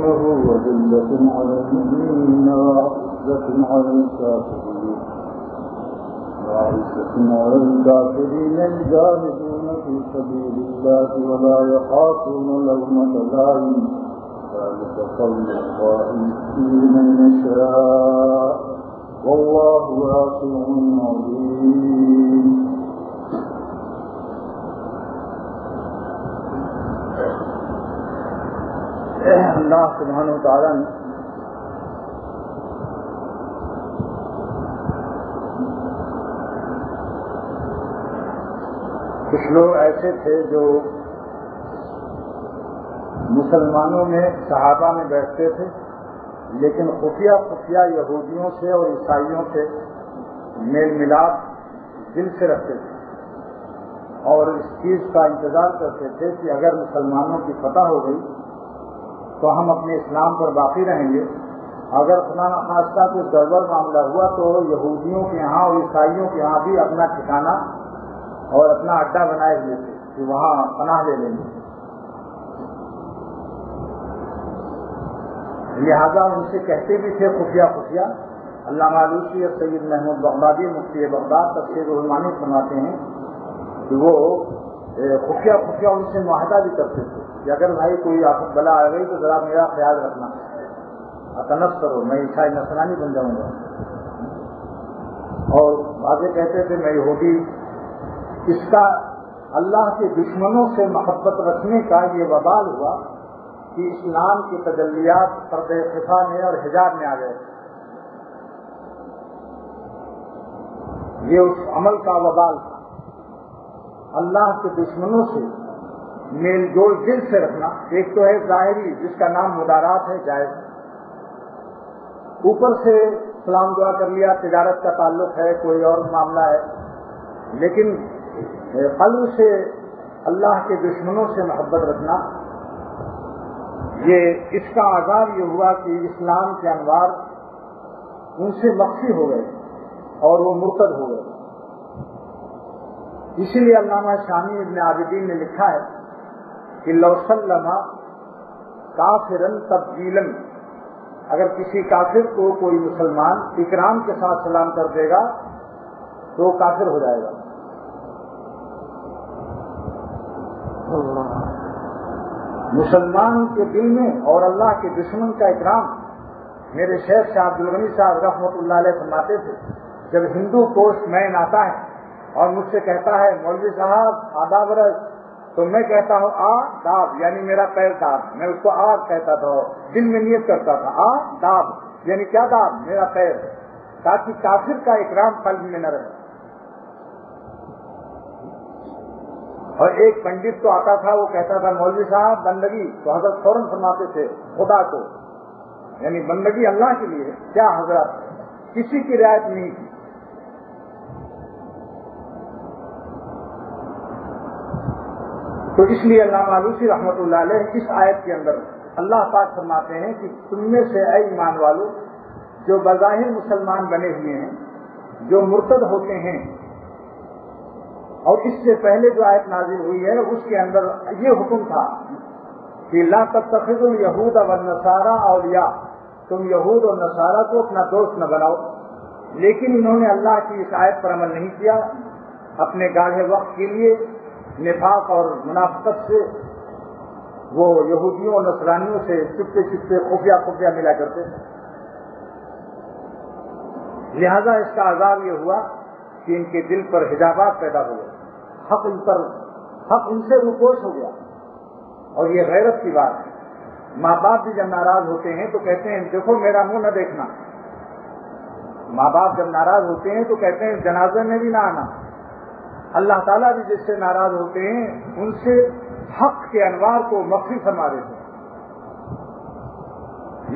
سبيله وذلة على المؤمنين وعزة على الكافرين يجاهدون في سبيل الله ولا يخافون لومة لائم ذلك فضل الله يؤتيه من يشاء والله واسع عليم. اللہ سبحانہ و تعالیٰ نے کچھ لوگ ایسے تھے جو مسلمانوں میں صحابہ میں بیٹھتے تھے لیکن خفیہ خفیہ یہودیوں سے اور عیسائیوں سے میل ملاپ دل سے رکھتے تھے اور اس چیز کا انتظار کرتے تھے کہ اگر مسلمانوں کی فتح ہو گئی تو ہم اپنے اسلام پر باقی رہیں گے. اگر خدا نخواستہ کوئی گڑبڑ معاملہ ہوا تو یہودیوں کے یہاں اور عیسائیوں کے یہاں بھی اپنا ٹھکانہ اور اپنا اڈا بنائے ہوئے تھے کہ وہاں پناہ لے لیں گے. لہذا ان سے کہتے بھی تھے خفیہ خفیہ. علامہ علوسی اور سید محمود بغدادی مفتی بغداد تفسیر الرحمانی فرماتے ہیں کہ وہ خفیہ خفیہ ان سے معاہدہ بھی کرتے تھے کہ اگر بھائی کوئی آفت بلا آ گئی تو ذرا میرا خیال رکھنا, تنس کرو, میں عیسائی نصرانی بن جاؤں گا. اور واضح کہتے تھے میں یہودی. اس کا اللہ کے دشمنوں سے محبت رکھنے کا یہ وبال ہوا کہ اسلام کی تجلیات پردہ خفا میں اور حجاب میں آ گئے. یہ اس عمل کا وبال تھا. اللہ کے دشمنوں سے میل جول دل سے رکھنا. ایک تو ہے ظاہری جس کا نام مدارات ہے, جائز. اوپر سے سلام دعا کر لیا, تجارت کا تعلق ہے, کوئی اور معاملہ ہے. لیکن قلب سے اللہ کے دشمنوں سے محبت رکھنا, یہ اس کا آغاز یہ ہوا کہ اسلام کے انوار ان سے مخفی ہو گئے اور وہ مرتد ہو گئے. اسی لیے علامہ شامی ابن عابدین نے لکھا ہے کہ لو سلم کافرا تبجیلا, اگر کسی کافر کو کوئی مسلمان اکرام کے ساتھ سلام کر دے گا تو وہ کافر ہو جائے گا. مسلمان کے دل میں اور اللہ کے دشمن کا اکرام. میرے شیخ شاہ عبد الغنی صاحب رحمۃ اللہ علیہ فرماتے تھے جب ہندو پوسٹ مین آتا ہے اور مجھ سے کہتا ہے مولوی صاحب آداب رس, تو میں کہتا ہوں آداب یعنی میرا پیر داب. میں اس کو آگ کہتا تھا, دل میں نیت کرتا تھا آداب یعنی کیا داب, میرا پیر, تاکہ کافر کا اکرام قلب میں نہ رہے. اور ایک پنڈت تو آتا تھا, وہ کہتا تھا مولوی صاحب بندگی, تو حضرت فوراً فرماتے تھے خدا کو, یعنی بندگی اللہ کے لیے. کیا حضرت کسی کی رعایت نہیں کی. تو اس لیے علامہ علوسی رحمۃ اللہ علیہ اس آیت کے اندر اللہ پاک فرماتے ہیں کہ تم میں سے اے ایمان والو جو بظاہر مسلمان بنے ہوئے ہیں, جو مرتد ہوتے ہیں, اور اس سے پہلے جو آیت نازل ہوئی ہے اس کے اندر یہ حکم تھا کہ لا تتخذوا اليهود والنصارى اولیاء, تم یہود اور نصارہ کو اپنا دوست نہ بناؤ. لیکن انہوں نے اللہ کی اس آیت پر عمل نہیں کیا. اپنے گاڑھے وقت کے لیے نفاق اور منافقت سے وہ یہودیوں اور نصرانیوں سے چپتے چپتے خفیہ خفیہ ملا کرتے تھے. لہذا اس کا عذاب یہ ہوا کہ ان کے دل پر حجابات پیدا ہوئے, حق ان سے روپوش ہو گیا. اور یہ غیرت کی بات ہے. ماں باپ بھی جب ناراض ہوتے ہیں تو کہتے ہیں دیکھو میرا منہ نہ دیکھنا. ماں باپ جب ناراض ہوتے ہیں تو کہتے ہیں جنازے میں بھی نہ آنا. اللہ تعالیٰ بھی جس سے ناراض ہوتے ہیں ان سے حق کے انوار کو مخفی فرما دیتے ہیں.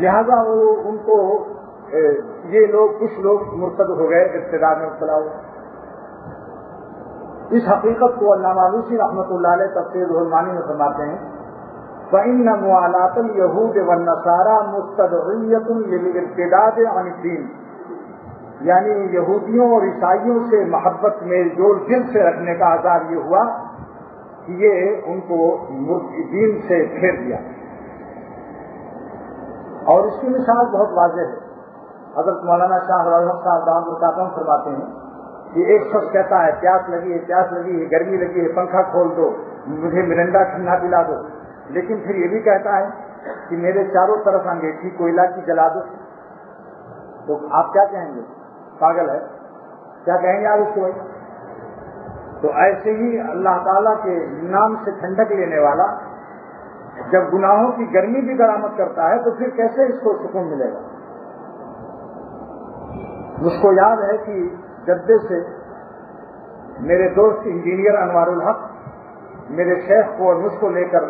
لہذا وہ ان کو یہ لوگ کچھ لوگ مرتد ہو گئے, ابتداء میں مبتلا ہوئے. اس حقیقت کو علامہ علوسی رحمۃ اللہ علیہ تفسیر الرحمانی میں فرماتے ہیں فَإِنَّ مُوَالَاةَ الْيَهُودِ وَالنَّصَارَى مُسْتَدْعِيَّةٌ لِلْارْتِدَادِ عَنِ الدِّينِ, یعنی یہودیوں اور عیسائیوں سے محبت میل جول دل سے رکھنے کا عذاب یہ ہوا کہ یہ ان کو دین سے پھیر دیا. اور اس کی مثال بہت واضح ہے. حضرت مولانا شاہ صاحب دامت برکاتہم فرماتے ہیں کہ ایک شخص کہتا ہے پیاس لگی ہے, گرمی لگی ہے, پنکھا کھول دو, مجھے مرنڈا ٹھنڈا پلا دو, لیکن پھر یہ بھی کہتا ہے کہ میرے چاروں طرف انگیٹھی کوئلہ کی جلا دو. تو آپ کیا کہیں گے؟ پاگل ہے, کیا کہیں گے آپ اس کو؟ تو ایسے ہی اللہ تعالیٰ کے نام سے ٹھنڈک لینے والا جب گناہوں کی گرمی بھی برآمد کرتا ہے تو پھر کیسے اس کو سکون ملے گا؟ مجھ کو یاد ہے کہ جدے سے میرے دوست انجینئر انوار الحق میرے شیخ کو اور مجھ کو لے کر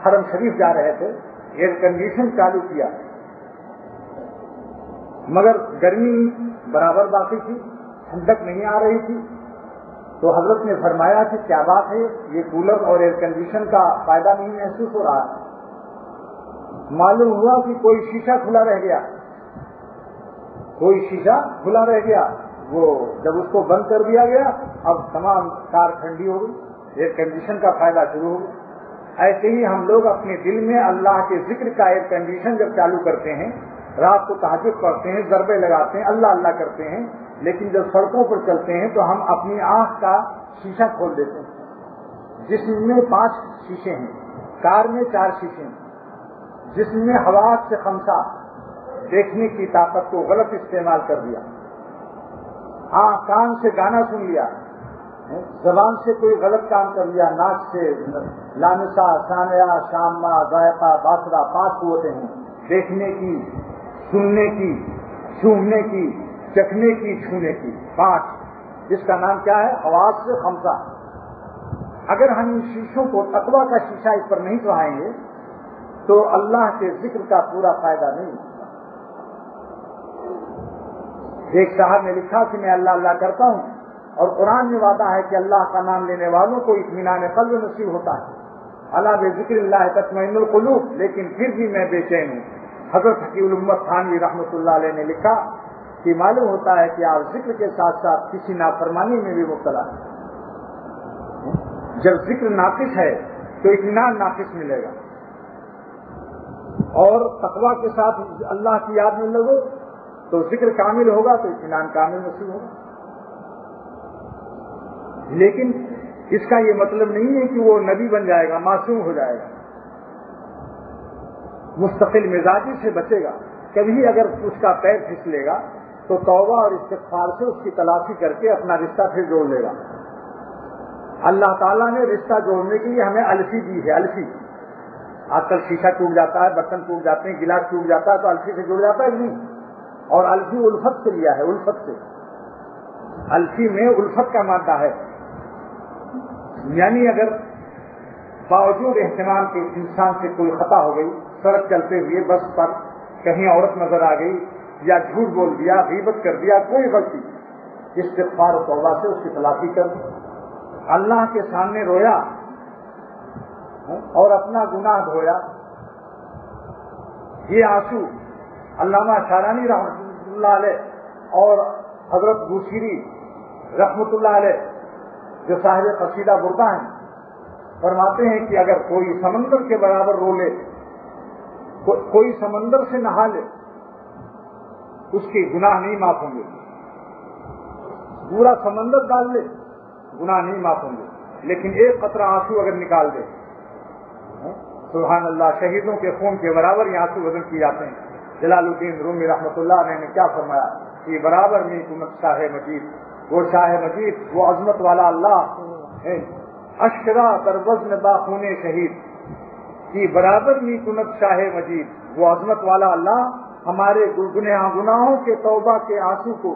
حرم شریف جا رہے تھے. ایئر کنڈیشن چالو کیا مگر گرمی برابر باقی تھی, ٹھنڈک نہیں آ رہی تھی. تو حضرت نے فرمایا کہ کیا بات ہے, یہ کولر اور ایئر کنڈیشن کا فائدہ نہیں محسوس ہو رہا. معلوم ہوا کہ کوئی شیشہ کھلا رہ گیا, وہ جب اس کو بند کر دیا گیا اب تمام کار ٹھنڈی ہو گئی, ایئر کنڈیشن کا فائدہ شروع ہو گیا. ایسے ہی ہم لوگ اپنے دل میں اللہ کے ذکر کا ایئر کنڈیشن جب چالو کرتے ہیں, رات کو تہجد پڑھتے ہیں, ضربے لگاتے ہیں, اللہ اللہ کرتے ہیں, لیکن جب سڑکوں پر چلتے ہیں تو ہم اپنی آنکھ کا شیشہ کھول دیتے ہیں. جسم میں 5 شیشے ہیں, کار میں 4 شیشے ہیں. جسم میں حواس سے 5 دیکھنے کی طاقت کو غلط استعمال کر دیا, کان سے گانا سن لیا, زبان سے کوئی غلط کام کر لیا, ناک سے لامسا, ثانیہ, شامہ, ذائقہ, باصرہ 5 قوتیں ہیں, دیکھنے کی, سننے کی, چھونے کی, چکھنے کی, چھونے کی 5. اس کا نام کیا ہے؟ حواس سے 5. اگر ہم ان شیشوں کو تقویٰ کا شیشہ اس پر نہیں چڑھائیں گے تو اللہ کے ذکر کا پورا فائدہ نہیں. ایک صاحب نے لکھا کہ میں اللہ اللہ کرتا ہوں اور قرآن میں وعدہ ہے کہ اللہ کا نام لینے والوں کو اطمینان قلب نصیب ہوتا ہے. الا بذکر اللہ تطمئن القلوب, لیکن پھر بھی میں بے چین ہوں. حضرت حکیم الامت تھانوی رحمۃ اللہ علیہ نے لکھا کہ معلوم ہوتا ہے کہ آپ ذکر کے ساتھ ساتھ کسی نافرمانی میں بھی مبتلا ہے. جب ذکر ناقص ہے تو اطمینان ناقص ملے گا, اور تقویٰ کے ساتھ اللہ کی یاد میں لگو تو ذکر کامل ہوگا تو اطمینان کامل نصیب ہوگا. لیکن اس کا یہ مطلب نہیں ہے کہ وہ نبی بن جائے گا, معصوم ہو جائے گا, مستقل مزاجی سے بچے گا. کبھی اگر اس کا پیر پھسلے گا تو توبہ اور استغفار سے اس کی تلافی کر کے اپنا رشتہ پھر جوڑ لے گا. اللہ تعالیٰ نے رشتہ جوڑنے کے لیے ہمیں الفی دی ہے. الفی آج کل شیشہ ٹوٹ جاتا ہے, برتن ٹوٹ جاتے ہیں, گلاس ٹوٹ جاتا ہے تو الفی سے جڑ جاتا ہے نہیں. اور الفی الفت سے لیا ہے, الفت سے. الفی میں الفت کا مادہ ہے, یعنی اگر باوجود اہتمام کے انسان سے کوئی خطا ہو گئی, سڑک چلتے ہوئے بس پر کہیں عورت نظر آ گئی یا جھوٹ بول دیا, غیبت کر دیا, کوئی غلطی, استغفار و توبہ سے اس کی تلافی کر دی. اللہ کے سامنے رویا اور اپنا گناہ دھویا. یہ آنسو علامہ شارانی رحمۃ اللہ علیہ اور حضرت بوشیری رحمۃ اللہ علیہ جو صاحب قصیدہ بردہ ہیں فرماتے ہیں کہ اگر کوئی سمندر کے برابر رو لے, کوئی سمندر سے نہا لے, اس کے گناہ نہیں معاف ہوں گے. پورا سمندر ڈال لے گناہ نہیں معاف ہوں گے, لیکن ایک قطرہ آنسو اگر نکال دے, سبحان اللہ, شہیدوں کے خون کے برابر یہ آنسو وزن کیے جاتے ہیں. جلال الدین رومی رحمۃ اللہ علیہ نے کیا فرمایا کہ برابر میں حکومت شاہ مجید, وہ شاہ مجید, وہ عظمت والا اللہ, اشکرا در وزن باخون شہید کی برابر میں کنت شاہ مجید, وہ عظمت والا اللہ ہمارے گناہوں کے توبہ کے آنسو کو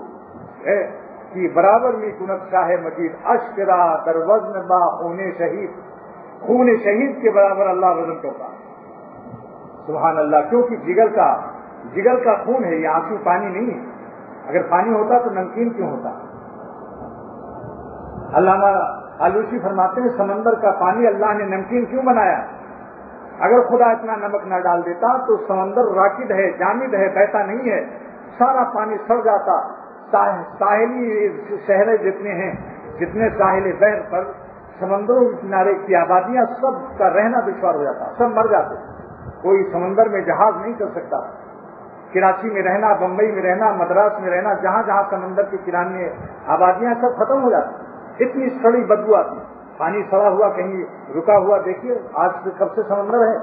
کی برابر میں کنت شاہ مجید, اشکرا در وزن باخون شہید, خون شہید کے برابر اللہ وزن کرتا. سبحان اللہ, کیونکہ جگر کا خون ہے, یہ آنسو پانی نہیں ہے. اگر پانی ہوتا تو نمکین کیوں ہوتا؟ علامہ آلوسی فرماتے ہیں سمندر کا پانی اللہ نے نمکین کیوں بنایا؟ اگر خدا اتنا نمک نہ ڈال دیتا تو سمندر راکد ہے, جامد ہے, بہتا نہیں ہے, سارا پانی سڑ جاتا. ساحلی شہریں جتنے ہیں, جتنے ساحل بحر پر سمندروں کے کنارے کی آبادیاں, سب کا رہنا دشوار ہو جاتا, سب مر جاتے. کوئی سمندر میں جہاز نہیں چل سکتا. کراچی میں رہنا، بمبئی میں رہنا، مدراس میں رہنا، جہاں جہاں سمندر کے کنارے آبادیاں سب ختم ہو جاتی، اتنی سڑی بدبو آتی، پانی سڑا ہوا کہیں رکا ہوا، دیکھیے آج سے کب سے سمندر ہے،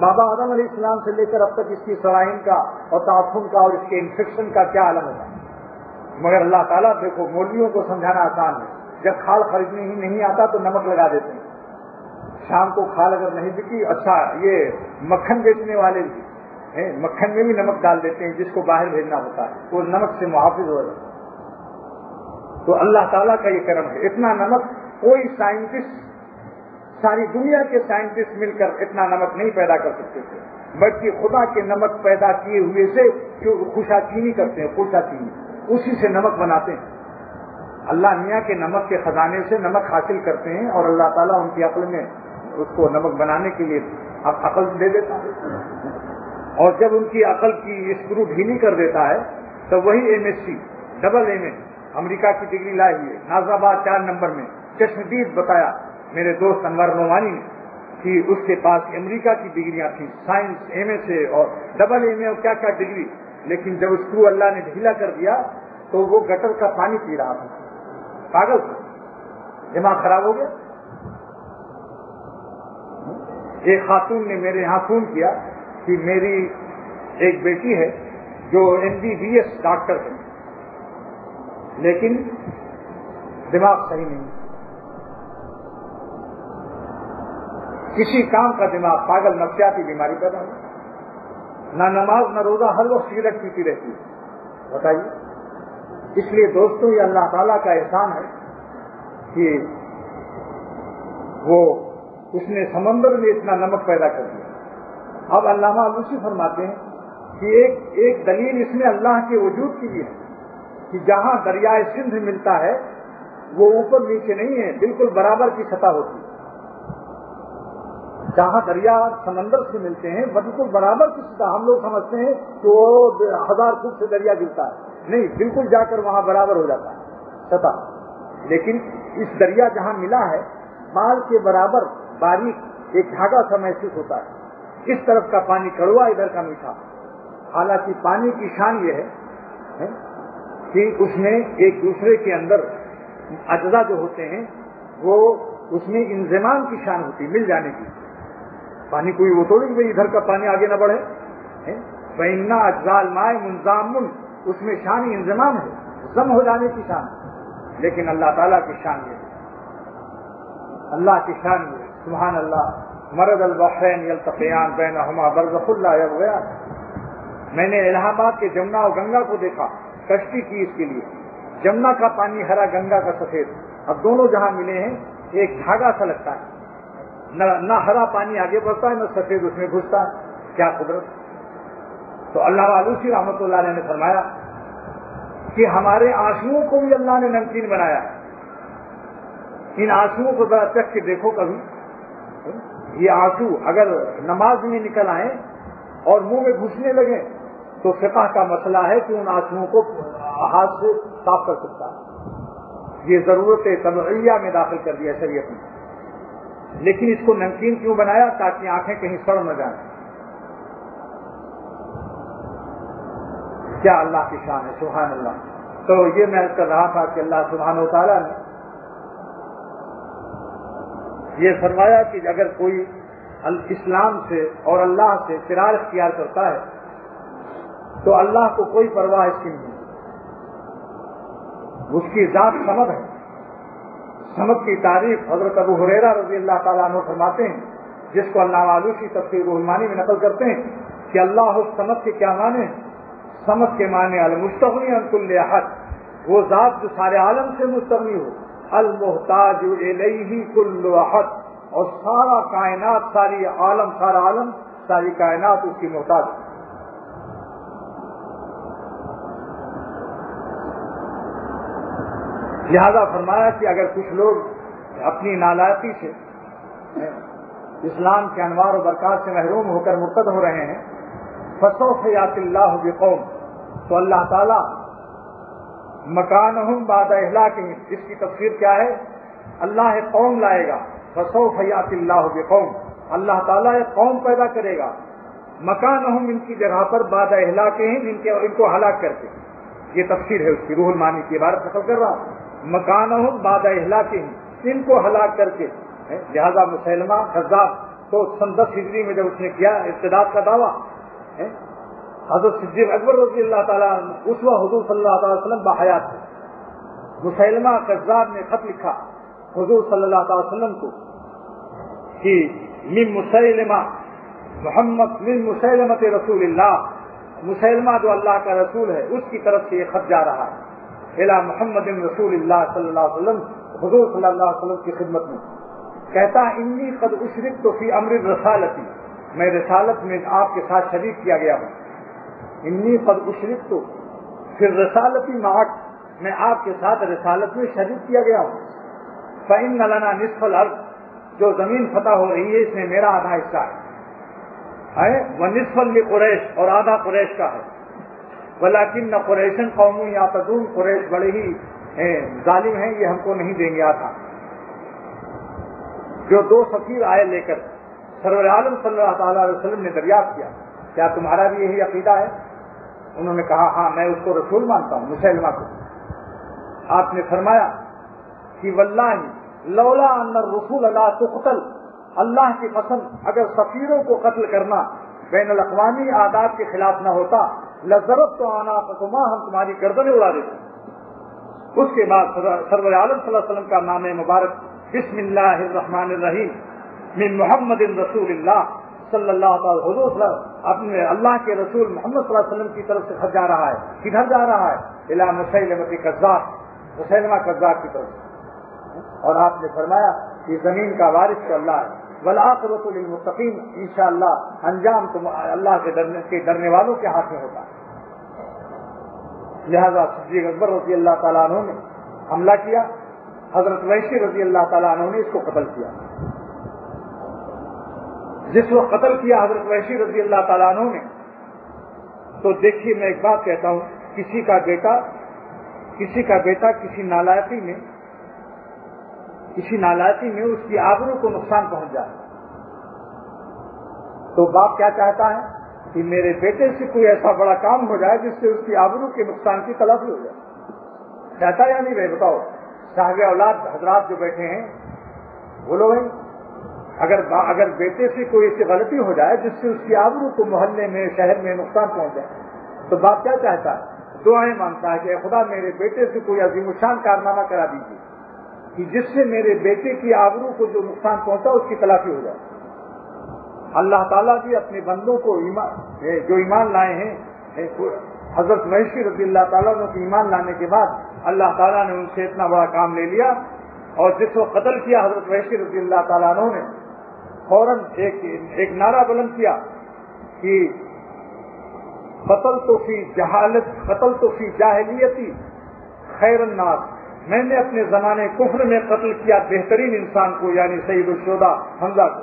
بابا آدم علیہ السلام سے لے کر اب تک اس کی سڑائن کا اور تعفن کا اور اس کے انفیکشن کا کیا عالم ہوگا۔ مگر اللہ تعالیٰ دیکھو، مولویوں کو سمجھانا آسان ہے، جب کھال خریدنے ہی نہیں آتا تو نمک لگا دیتے ہیں، شام کو کھال اگر نہیں بکی، اچھا یہ مکھن بیچنے والے بھی مکھن میں بھی نمک ڈال دیتے ہیں جس کو باہر بھیجنا ہوتا ہے، وہ نمک سے محافظ ہو رہا ہے۔ تو اللہ تعالیٰ کا یہ کرم ہے، اتنا نمک کوئی سائنٹسٹ، ساری دنیا کے سائنٹسٹ مل کر اتنا نمک نہیں پیدا کر سکتے تھے، بلکہ خدا کے نمک پیدا کیے ہوئے سے جو خوشا چینی کرتے ہیں، خوشا چینی، اسی سے نمک بناتے ہیں۔ اللہ میاں کے نمک کے خزانے سے نمک حاصل کرتے ہیں، اور اللہ تعالیٰ ان کی عقل میں اس کو نمک بنانے کے لیے عقل دے دیتا ہے، اور جب ان کی عقل کی اسکرو ڈھیلی کر دیتا ہے تو وہی M S C double M A امریکہ کی ڈگری لائی ہوئی ہے، ناز آباد 4 نمبر میں، چشمدید بتایا میرے دوست انور نعمانی نے کہ اس کے پاس امریکہ کی ڈگریاں تھیں، سائنس ایم اے سے اور ڈبل ایم اے اور کیا کیا ڈگری، لیکن جب اسکرو اللہ نے ڈھیلا کر دیا تو وہ گٹر کا پانی پی رہا تھا، پاگل تھا، دماغ خراب ہو گیا۔ ایک خاتون نے میرے یہاں فون کیا کہ میری ایک بیٹی ہے جو MBBS ڈاکٹر ہے، لیکن دماغ صحیح نہیں، کسی کام کا دماغ، پاگل، نفسیاتی بیماری پیدا ہو، نہ نماز نہ روزہ، ہر وقت سگریٹ پیتی رہتی ہے، بتائیے۔ اس لیے دوستوں، یہ اللہ تعالیٰ کا احسان ہے کہ وہ اس نے سمندر میں اتنا نمک پیدا کر دیا۔ اب علامہ آلوسی فرماتے ہیں کہ ایک دلیل اس میں اللہ کے وجود کی بھی ہے کہ جہاں دریائے سندھ ملتا ہے وہ اوپر نیچے نہیں ہے، بالکل برابر کی سطح ہوتی ہے۔ جہاں دریا سمندر سے ملتے ہیں بالکل برابر کی سطح، ہم لوگ سمجھتے ہیں کہ وہ 1000 فٹ سے دریا گرتا ہے، نہیں، بالکل جا کر وہاں برابر ہو جاتا ہے سطح۔ لیکن اس دریا جہاں ملا ہے مال کے برابر باریک ایک دھاگا سا محسوس ہوتا ہے، اس طرف کا پانی کڑوا، ادھر کا میٹھا۔ حالانکہ پانی کی شان یہ ہے کہ اس میں ایک دوسرے کے اندر اجزاء جو ہوتے ہیں وہ اس میں انضمام کی شان ہوتی، مل جانے کی۔ پانی کوئی وہ توڑی بھائی ادھر کا پانی آگے نہ بڑھے، فَإِنَّ أَجْزَاءَ الْمَاءِ مُنْضَامٌ، اس میں شان انضمام ہے، ضم ہو جانے کی شان ہے۔ لیکن اللہ تعالیٰ کی شان یہ ہے، اللہ کی شان یہ ہے، سبحان اللہ۔ مرد البحرین یلتقیان بینہما برزخ لا یبغیان۔ میں نے الہ آباد کے جمنا اور گنگا کو دیکھا، کشتی کی اس کے لیے، جمنا کا پانی ہرا، گنگا کا سفید، اب دونوں جہاں ملے ہیں ایک دھاگا سا لگتا ہے، نہ ہرا پانی آگے بڑھتا ہے نہ سفید اس میں گھستا ہے، کیا قدرت۔ تو اللہ آلوسی رحمۃ اللہ علیہ نے فرمایا کہ ہمارے آنسوؤں کو بھی اللہ نے نمکین بنایا ہے، ان آنسوؤں کو ذرا چکھ کے دیکھو کبھی، یہ آنسو اگر نماز میں نکل آئیں اور منہ میں گھسنے لگیں تو فقہ کا مسئلہ ہے کہ ان آنسوؤں کو ہاتھ سے صاف کر سکتا ہے، یہ ضرورت طبعیہ میں داخل کر دیا شریعت میں۔ لیکن اس کو نمکین کیوں بنایا؟ تاکہ آنکھیں کہیں سڑ نہ جائیں۔ کیا اللہ کی شان ہے، سبحان اللہ۔ تو یہ میں کر رہا تھا کہ اللہ سبحانہ و تعالیٰ نے یہ فرمایا کہ اگر کوئی اسلام سے اور اللہ سے فرار اختیار کرتا ہے تو اللہ کو کوئی پرواہ اس کی نہیں، اس کی ذات صمد ہے۔ صمد کی تعریف حضرت ابو ہریرہ رضی اللہ تعالیٰ عنہ فرماتے ہیں، جس کو علامہ آلوسی تفسیر روح المعانی میں نقل کرتے ہیں کہ اللہ الصمد کے کیا معنی ہیں؟ صمد کے معنی المستغنی عن کل احد، وہ ذات جو سارے عالم سے مستغنی ہو، المحتاج الیہ کل احد، اور سارا کائنات، ساری عالم، سارا عالم، ساری کائنات اس کی محتاج ہے۔ لہذا فرمایا کہ اگر کچھ لوگ اپنی نالائقی سے اسلام کے انوار و برکات سے محروم ہو کر مرتد ہو رہے ہیں، فسوف یأتی اللہ بقوم، تو اللہ تعالیٰ مکانہم بعد اہلاکہم، اس کی تفسیر کیا ہے؟ اللہ ایک قوم لائے گا، فسوف یأتی اللہ بقوم، اللہ تعالیٰ ایک قوم پیدا کرے گا، مکانہم ان کی جگہ پر بعد اہلاکہم ان کو ہلاک کر کے. یہ تفسیر ہے اس کی، روح المعانی کی عبارت نقل کر رہا ہوں. مکانہم بعد اہلاکہم ان کو ہلاک کر کے. لہذا مسیلمہ کذاب تو سن 10 ہجری میں جب اس نے کیا ارتداد کا دعویٰ، حضرت صدیق اکبر رضی اللہ تعالیٰ اسوہ حضور صلی اللہ تعالی وسلم باحیات تھے. مسیلمہ کذاب نے خط لکھا حضور صلی اللہ تعالی وسلم کو کہ من مسیلمہ محمد من مسیلمۃ رسول اللہ، مسیلمہ جو اللہ کا رسول ہے اس کی طرف سے یہ خط جا رہا ہے الی محمد رسول اللہ صلی اللہ علیہ وسلم، حضور صلی اللہ علیہ وسلم کی خدمت میں. کہتا انی قد اشرکت فی امر الرسالتی، میں رسالت میں آپ کے ساتھ شریک کیا گیا ہوں. انی قد اشرکت فی الرسالتی معک، میں آپ کے ساتھ رسالت میں شریک کیا گیا ہوں. فإن لنا نصف الارض، جو زمین فتح ہو رہی ہے اس میں میرا آدھا حصہ ہے. ونصف لقریش، اور آدھا قریش کا ہے. ولکن قریشن قوم یعتدون، قریش بڑے ہی ظالم ہیں، یہ ہم کو نہیں دیں گے آدھا. جو 2 سفیر آئے لے کر سرور عالم صلی اللہ تعالی علیہ وسلم نے دریافت کیا کیا تمہارا بھی یہی عقیدہ ہے؟ انہوں نے کہا ہاں میں اس کو رسول مانتا ہوں، مسلمہ کو. آپ نے فرمایا کہ واللہ لولا ان الرسول لا تقتل، اللہ کی قسم اگر سفیروں کو قتل کرنا بین الاقوامی آداب کے خلاف نہ ہوتا لضربت اعناقکما، ہم تمہاری گردنیں اڑا دیتے. اس کے بعد سرور عالم صلی اللہ علیہ وسلم کا نام مبارک بسم اللہ الرحمن الرحیم من محمد رسول اللہ صلی اللہ تعالی حضور صلی اللہ اپنے اللہ کے رسول محمد صلی اللہ علیہ وسلم کی طرف سے خط جا رہا ہے. کدھر جا رہا ہے؟ الی مسیلمۃ کذاب، مسیلمہ کذاب کی طرف. اور آپ نے فرمایا کہ زمین کا وارث تو اللہ ہے. والعاقبۃ للمتقین، انشاءاللہ انجام تو اللہ کے ڈرنے والوں کے ہاتھ میں ہوتا ہے. لہذا صدیق اکبر رضی اللہ تعالیٰ عنہ نے حملہ کیا، حضرت وحشی رضی اللہ تعالیٰ عنہ نے اس کو قتل کیا. جس کو قتل کیا حضرت وحشی رضی اللہ تعالیٰ عنہ نے، تو دیکھیے میں ایک بات کہتا ہوں، کسی کا بیٹا کسی نالائقی میں اس کی آبرو کو نقصان پہنچ جائے تو باپ کیا چاہتا ہے کہ میرے بیٹے سے کوئی ایسا بڑا کام ہو جائے جس سے اس کی آبرو کے نقصان کی تلافی ہو جائے. چاہتا یا نہیں بھائی بتاؤ؟ صاحب اولاد حضرات جو بیٹھے ہیں بولو بھائی، اگر بیٹے سے کوئی ایسی غلطی ہو جائے جس سے اس کی آبرو کو محلے میں شہر میں نقصان پہنچ جائے تو باپ کیا چاہتا ہے؟ دعائیں مانگتا ہے کہ اے خدا میرے بیٹے سے کوئی عظیم الشان کارنامہ کرا دیجیے کہ جس سے میرے بیٹے کی آبرو کو جو نقصان پہنچا اس کی تلافی ہو جائے. اللہ تعالیٰ بھی اپنے بندوں کو جو ایمان لائے ہیں، حضرت وحشی رضی اللہ تعالیٰ عنہ کے ایمان لانے کے بعد اللہ تعالیٰ نے ان سے اتنا بڑا کام لے لیا. اور جس کو قتل کیا حضرت وحشی رضی اللہ تعالیٰ عنہ نے فوراً ایک نعرہ بلند کیا کہ قتل تو فی جاہلیتی خیر الناس، میں نے اپنے زمانے کفر میں قتل کیا بہترین انسان کو یعنی سید الشہداء حمزہ کو.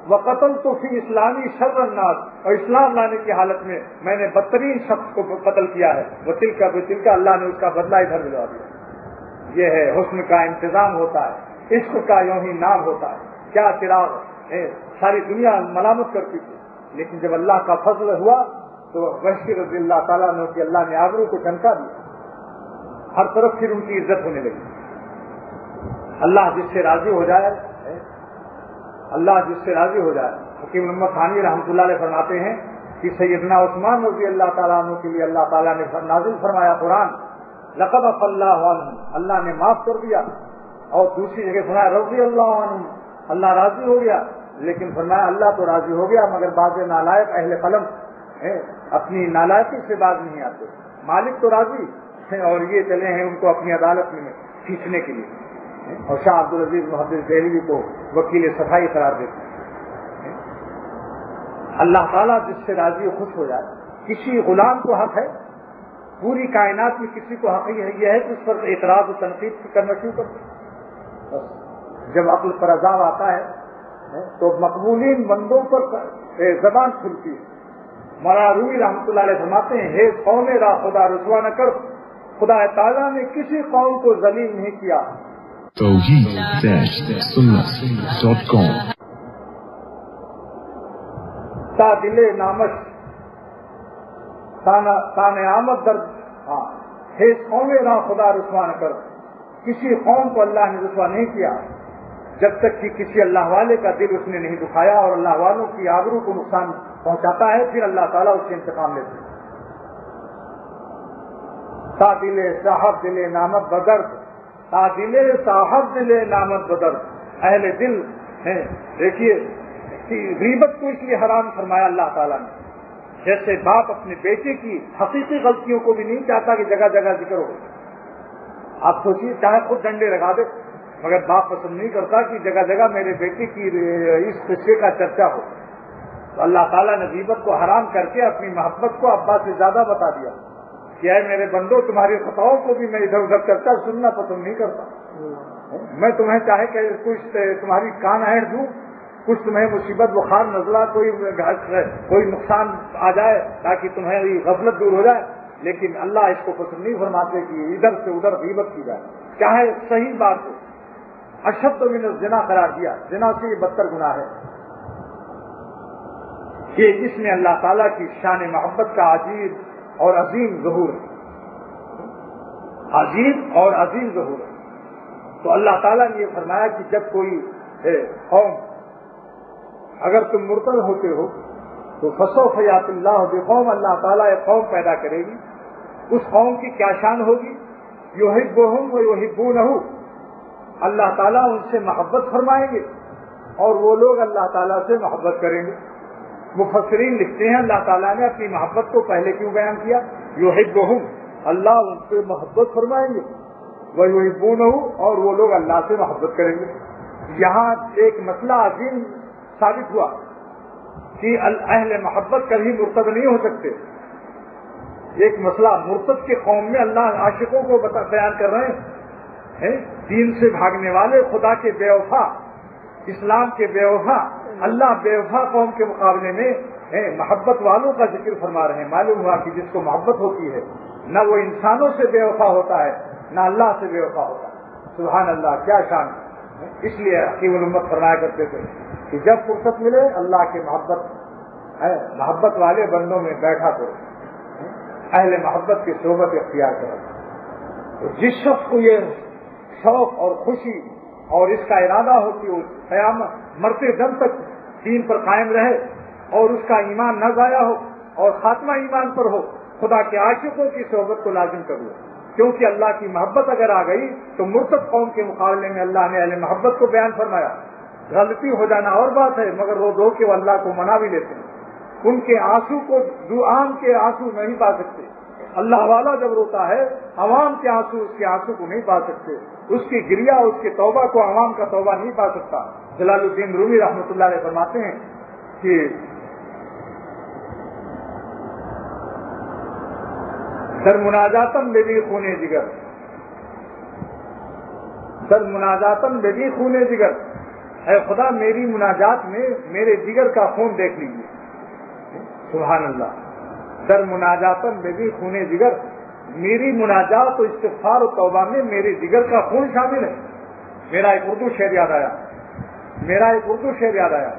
وقتل تو فی اسلامی شر الناس، اور اسلام لانے کی حالت میں نے بدترین شخص کو قتل کیا ہے. وہ تل کا اللہ نے اس کا بدلہ ادھر دلوا دیا. یہ ہے حسن کا انتظام ہوتا ہے، عشق کا یوں ہی نام ہوتا ہے. کیا چراغ ساری دنیا ملامت کرتی تھی، لیکن جب اللہ کا فضل ہوا تو وحشی رضی اللہ تعالیٰ عنہ کی اللہ نے آبرو کو چمکا دیا. ہر طرف پھر ان کی عزت ہونے لگی. اللہ جس سے راضی ہو جائے حکیم محمد ثانی رحمۃ اللہ علیہ فرماتے ہیں کہ سیدنا عثمان رضی اللہ تعالیٰ عنہ کے لیے اللہ تعالیٰ نے نازل فرمایا قرآن لقد عفا اللہ عنہ، اللہ نے معاف کر دیا. اور دوسری جگہ فرمایا رضی اللہ عنہ، اللہ راضی ہو گیا. لیکن فرمایا اللہ تو راضی ہو گیا مگر بعض نالائق اہل قلم اپنی نالائقی سے باز نہیں آتے. مالک تو راضی اور یہ چلے ہیں ان کو اپنی عدالت میں کھینچنے کے لیے. اور شاہ عبدالعزیز محدث دہلوی کو وکیل صفائی قرار دیتے ہیں. اللہ تعالیٰ جس سے راضی و خوش ہو جائے. کسی غلام کو حق ہے، پوری کائنات میں کسی کو حق یہ ہے کہ اس پر اعتراض و تنقید کرنا شروع کرتے. جب عقل پر عذاب آتا ہے تو مقبولین بندوں پر زبان کھلتی ہے. مولانا رومی رحمۃ اللہ علیہ فرماتے ہیں ہے قوم را خدا رسوا نہ کر، خدا تعالیٰ نے کسی قوم کو ذلیل نہیں کیا. تا دل نامش تان آمد در ہے قوم راہ خدا رسوا نہ کر. کسی قوم کو اللہ نے رسوا نہیں کیا جب تک کہ کسی اللہ والے کا دل اس نے نہیں دکھایا, اور اللہ والوں کی آبرو کو نقصان پہنچاتا ہے پھر اللہ تعالیٰ اس سے انتقام لیتے ہیں. تا دل صاحب دل نامت بدر, تا دل صاحب دل نامت بدر, اہل دل ہیں. دیکھیے غیبت کو اس لیے حرام فرمایا اللہ تعالیٰ نے. جیسے باپ اپنے بیٹے کی حقیقی غلطیوں کو بھی نہیں چاہتا کہ جگہ جگہ ذکر ہو. آپ سوچیے چاہے خود ڈنڈے لگا دے مگر باپ پسند نہیں کرتا کہ جگہ جگہ میرے بیٹے کی اس قصے کا چرچا ہو. تو اللہ تعالیٰ نے غیبت کو حرام کر کے اپنی محبت کو ابا سے زیادہ بتا دیا کہ اے میرے بندو تمہاری خطاؤں کو بھی میں ادھر ادھر چرچا سننا پسند نہیں کرتا. میں تمہیں چاہے کہ کچھ تمہاری کان اینڈ دوں, کچھ تمہیں مصیبت بخار نزلہ کوئی نقصان آ جائے تاکہ تمہاری غفلت دور ہو جائے, لیکن اللہ اس کو پسند نہیں فرماتے کہ ادھر سے ادھر غیبت کی جائے. چاہے صحیح بات ہو, اشد من الزنا قرار دیا, زنا سے یہ بدتر گناہ ہے کہ جس میں اللہ تعالیٰ کی شان محبت کا عجیب اور عظیم ظہور ہے, عجیب اور عظیم ظہور ہے. تو اللہ تعالیٰ نے یہ فرمایا کہ جب کوئی قوم اگر تم مرتد ہوتے ہو تو فسوف یات اللہ بقوم, اللہ تعالیٰ ایک قوم پیدا کرے گی. اس قوم کی کیا شان ہوگی؟ یحبہم و یحبونہ, اللہ تعالیٰ ان سے محبت فرمائیں گے اور وہ لوگ اللہ تعالیٰ سے محبت کریں گے. مفسرین لکھتے ہیں اللہ تعالیٰ نے اپنی محبت کو پہلے کیوں بیان کیا؟ یحبہم, اللہ ان سے محبت فرمائیں گے, ویحبونہ, اور وہ لوگ اللہ سے محبت کریں گے. یہاں ایک مسئلہ عظیم ثابت ہوا کہ اہل محبت کبھی مرتد نہیں ہو سکتے. ایک مسئلہ مرتد کے قوم میں اللہ عاشقوں کو بیان کر رہے ہیں, دین سے بھاگنے والے, خدا کے بے وفا, اسلام کے بے وفا, اللہ بے وفا قوم کے مقابلے میں محبت والوں کا ذکر فرما رہے ہیں. معلوم ہوا کہ جس کو محبت ہوتی ہے نہ وہ انسانوں سے بے وفا ہوتا ہے نہ اللہ سے بے وفا ہوتا ہے. سبحان اللہ, کیا شان ہے. اس لیے حکیم الامت فرمایا کرتے تھے کہ جب فرصت ملے اللہ کے محبت والے بندوں میں بیٹھا کرو, اہل محبت کی صحبت اختیار کرو. تو جس شخص کو یہ شوق اور خوشی اور اس کا ارادہ ہو کہ وہ قیامت مرتے دم تک دین پر قائم رہے اور اس کا ایمان نہ ضائع ہو اور خاتمہ ایمان پر ہو, خدا کے عاشقوں کی صحبت کو لازم کر لو. کیونکہ اللہ کی محبت اگر آ گئی تو مرتد قوم کے مقابلے میں اللہ نے اہل محبت کو بیان فرمایا. غلطی ہو جانا اور بات ہے مگر رو دو کہ وہ اللہ کو منا بھی لیتے ہیں. ان کے آنسو کو عام کے آنسو نہیں پا سکتے. اللہ والا جب روتا ہے عوام کے آنسو اس کے آنسو کو نہیں پا سکتے. اس کی گریا اس کے توبہ کو عوام کا توبہ نہیں پا سکتا. جلال الدین رومی رحمۃ اللہ علیہ فرماتے ہیں کہ در مناجاتم بدی خونے جگر, در مناجاتم بدی خونے جگر, اے خدا میری مناجات میں میرے جگر کا خون دیکھ لیجیے. سبحان اللہ, در مناجاتم بدی خونے جگر, میری مناجات و استغفار و توبہ میں میرے جگر کا خون شامل ہے. میرا ایک اردو شعر یاد آیا,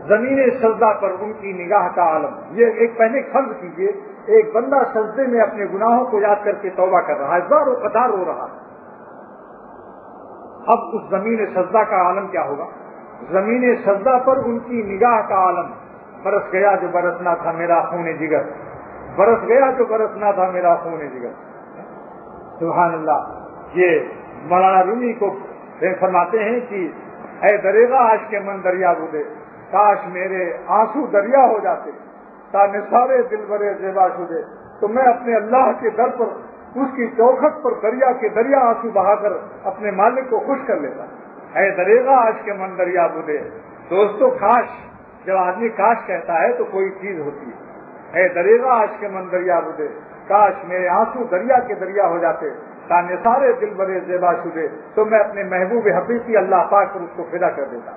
زمین سجدہ پر ان کی نگاہ کا عالم. یہ ایک پہلے فرض کیجئے, ایک بندہ سجدے میں اپنے گناہوں کو یاد کر کے توبہ کر رہا ہے, زار و قطار رو رہا ہے. اب اس زمین سجدہ کا عالم کیا ہوگا؟ زمین سجدہ پر ان کی نگاہ کا عالم. برس گیا جو برسنا تھا میرا خون جگر, برس گیا جو برسنا تھا میرا خون جگر. سبحان اللہ. یہ مولانا رومی کو فرماتے ہیں کہ اے دریغا عاشق من دریا بودے, کاش میرے آنسو دریا ہو جاتے, تا نثارے دل برے زیبا شدے, تو میں اپنے اللہ کے در پر اس کی چوکھٹ پر دریا کے دریا آنسو بہا کر اپنے مالک کو خوش کر لیتا. اے دریغا عاشق من دریا بودے. دوستو کاش, جب آدمی کاش کہتا ہے تو کوئی چیز ہوتی ہے. اے دریغا عاشق من دریا بودے, کاش میرے آنسو دریا کے دریا ہو جاتے, تا نثارے دل برے زیبا شدے, تو میں اپنے محبوب حقیقی اللہ پاک پر اس کو فدا کر دیتا.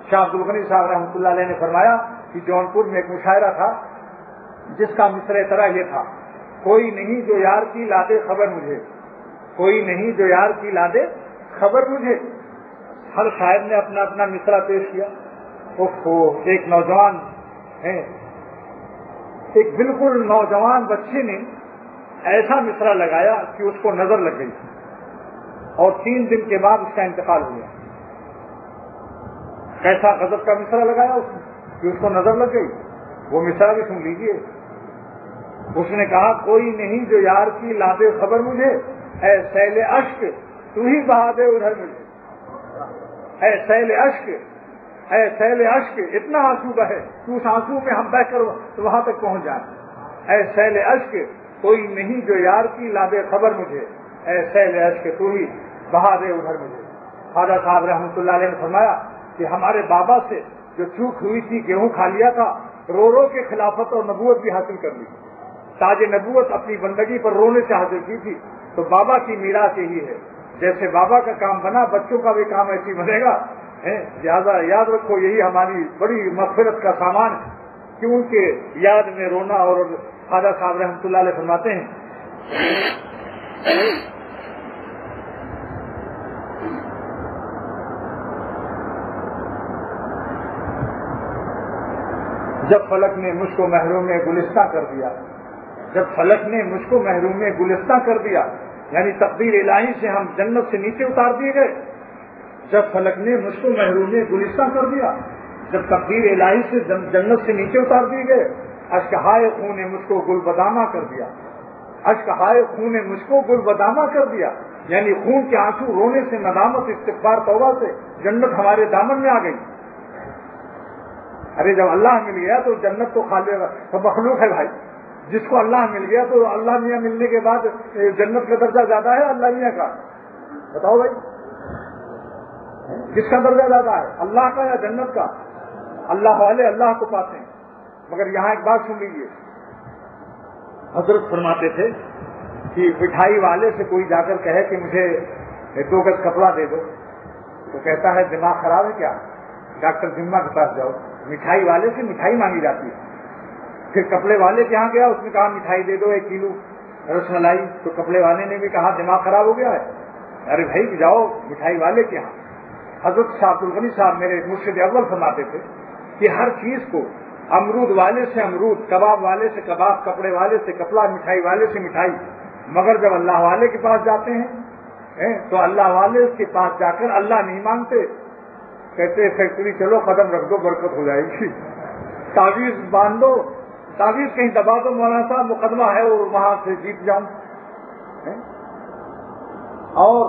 شاہ عبد الغنی صاحب رحمۃ اللہ علیہ نے فرمایا کہ جونپور میں ایک مشاعرہ تھا جس کا مصرع طرح یہ تھا, کوئی نہیں جو یار کی لادے خبر مجھے, کوئی نہیں جو یار کی لادے خبر مجھے. ہر شاعر نے اپنا اپنا مصرع پیش کیا. ایک نوجوان ایک بالکل نوجوان بچے نے ایسا مصرع لگایا کہ اس کو نظر لگ گئی اور 3 دن کے بعد اس کا انتقال ہوا. کیسا غضب کا مصرع لگایا اس نے کہ اس کو نظر لگ گئی. وہ مصرع بھی سن لیجیے. اس نے کہا کوئی نہیں جو یار کی لادے خبر مجھے، اے سیل اشک تو ہی بہا دے ادھر مجھے، اے سیل اشک، اے سیل اشک اتنا آنسو بہے تو اس آنسو میں ہم بہ کر وہاں تک پہنچ جائیں. اے سیل اشک کوئی نہیں جو یار کی لادے خبر مجھے، اے سیل اشک تو ہی بہا دے ادھر مجھے. خواجہ صاحب رحمۃ اللہ علیہ نے فرمایا کہ ہمارے بابا سے جو چوک ہوئی تھی، گیہوں کھا لیا تھا، رو رو کے خلافت اور نبوت بھی حاصل کر لی. تاج نبوت اپنی بندگی پر رونے سے حاصل کی تھی. تو بابا کی میراث یہی ہے، جیسے بابا کا کام بنا بچوں کا بھی کام ایسی بنے گا. لہٰذا یاد رکھو یہی ہماری بڑی مغفرت کا سامان ہے کہ ان کے یاد میں رونا. اور خواجہ صاحب رحمۃ اللہ علیہ فرماتے ہیں جب فلک نے مجھ کو محروم گلستہ کر دیا، جب فلک نے مجھ کو محروم گلستہ کر دیا، یعنی تقدیر الہی سے ہم جنت سے نیچے اتار دیے گئے. جب فلک نے مجھ کو محروم گلستہ کر دیا، جب تقدیر الہی سے جنت سے نیچے اتار دیے گئے، اشک ہائے خون نے مجھ کو گل بدامہ کر دیا. اشک ہائے خون نے مجھ کو گل بدامہ کر دیا، یعنی خون کے آنسو رونے سے، ندامت، استغفار، توبہ سے جنت ہمارے دامن میں آ گئی. ارے جب اللہ مل گیا تو جنت تو خالق مخلوق ہے بھائی. جس کو اللہ مل گیا تو اللہ میاں ملنے کے بعد جنت کا درجہ زیادہ ہے اللہ میاں کا؟ بتاؤ بھائی، کس کا درجہ زیادہ ہے، اللہ کا یا جنت کا؟ اللہ والے اللہ کو پاتے ہیں. مگر یہاں ایک بات سن لیجیے. حضرت فرماتے تھے کہ مٹھائی والے سے کوئی جا کر کہے کہ مجھے 2 گز کپڑا دے دو، تو کہتا ہے دماغ خراب ہے کیا، ڈاکٹر ذمہ کے پاس جاؤ. مٹھائی والے سے مٹھائی مانگی جاتی ہے. پھر کپڑے والے کے یہاں گیا، اس نے کہا مٹھائی دے دو 1 کلو رس ملائی، تو کپڑے والے نے بھی کہا دماغ خراب ہو گیا ہے. ارے بھائی جاؤ مٹھائی والے کے یہاں. حضرت شاہ عبد الغنی صاحب میرے مرشد اول فرماتے تھے کہ ہر چیز کو امرود والے سے امرود، کباب والے سے کباب، کپڑے والے سے کپڑا، مٹھائی والے سے مٹھائی. مگر جب اللہ والے کے پاس جاتے ہیں تو اللہ والے کے پاس جا کر اللہ نہیں مانگتے، کہتے فیکٹری چلو قدم رکھ دو برکت ہو جائے گی، تعویذ باندھ دو، تعویذ کہیں دبا دو مولانا صاحب مقدمہ ہے اور وہاں سے جیت جاؤں. اور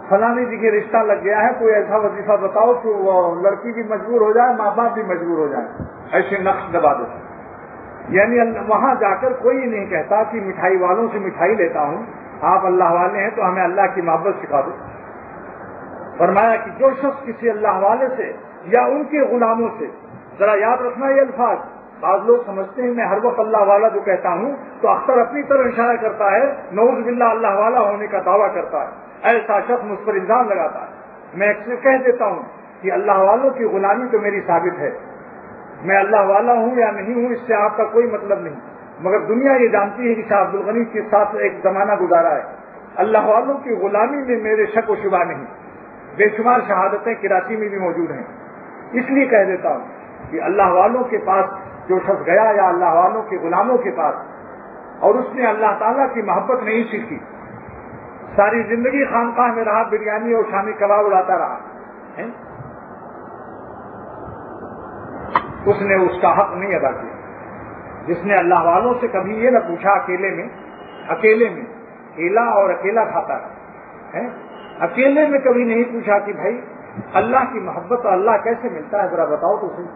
فلانی جی کے رشتہ لگ گیا ہے، کوئی ایسا وظیفہ بتاؤ کہ وہ لڑکی بھی مجبور ہو جائے، ماں باپ بھی مجبور ہو جائے، ایسے نقش دبا دو. یعنی وہاں جا کر کوئی نہیں کہتا کہ مٹھائی والوں سے مٹھائی لیتا ہوں، آپ اللہ والے ہیں تو ہمیں اللہ کی محبت سکھا دو. فرمایا کہ جو شخص کسی اللہ والے سے یا ان کے غلاموں سے، ذرا یاد رکھنا یہ الفاظ، بعض لوگ سمجھتے ہیں میں ہر وقت اللہ والا جو کہتا ہوں تو اختر اپنی طرف اشارہ کرتا ہے، نعوذ باللہ اللہ والا ہونے کا دعویٰ کرتا ہے، ایسا شخص مجھ پر الزام لگاتا ہے. میں اکثر کہہ دیتا ہوں کہ اللہ والوں کی غلامی تو میری ثابت ہے، میں اللہ والا ہوں یا نہیں ہوں اس سے آپ کا کوئی مطلب نہیں. مگر دنیا یہ جانتی ہے کہ شاہ عبد الغنی کے ساتھ ایک زمانہ گزارا ہے. اللہ والوں کی غلامی میں میرے شک و شبہ نہیں. بے شمار شہادتیں کراچی میں بھی موجود ہیں. اس لیے کہہ دیتا ہوں کہ اللہ والوں کے پاس جو شخص گیا یا اللہ والوں کے غلاموں کے پاس اور اس نے اللہ تعالیٰ کی محبت نہیں سیکھی، ساری زندگی خانقاہ میں رہا، بریانی اور شامی کباب اڑاتا رہا، اس نے اس کا حق نہیں ادا کیا. جس نے اللہ والوں سے کبھی یہ نہ پوچھا اکیلے میں کیلا اور اکیلا کھاتا ہے، اکیلے میں کبھی نہیں پوچھا کہ بھائی اللہ کی محبت اور اللہ کیسے ملتا ہے ذرا بتاؤ تو صحیح.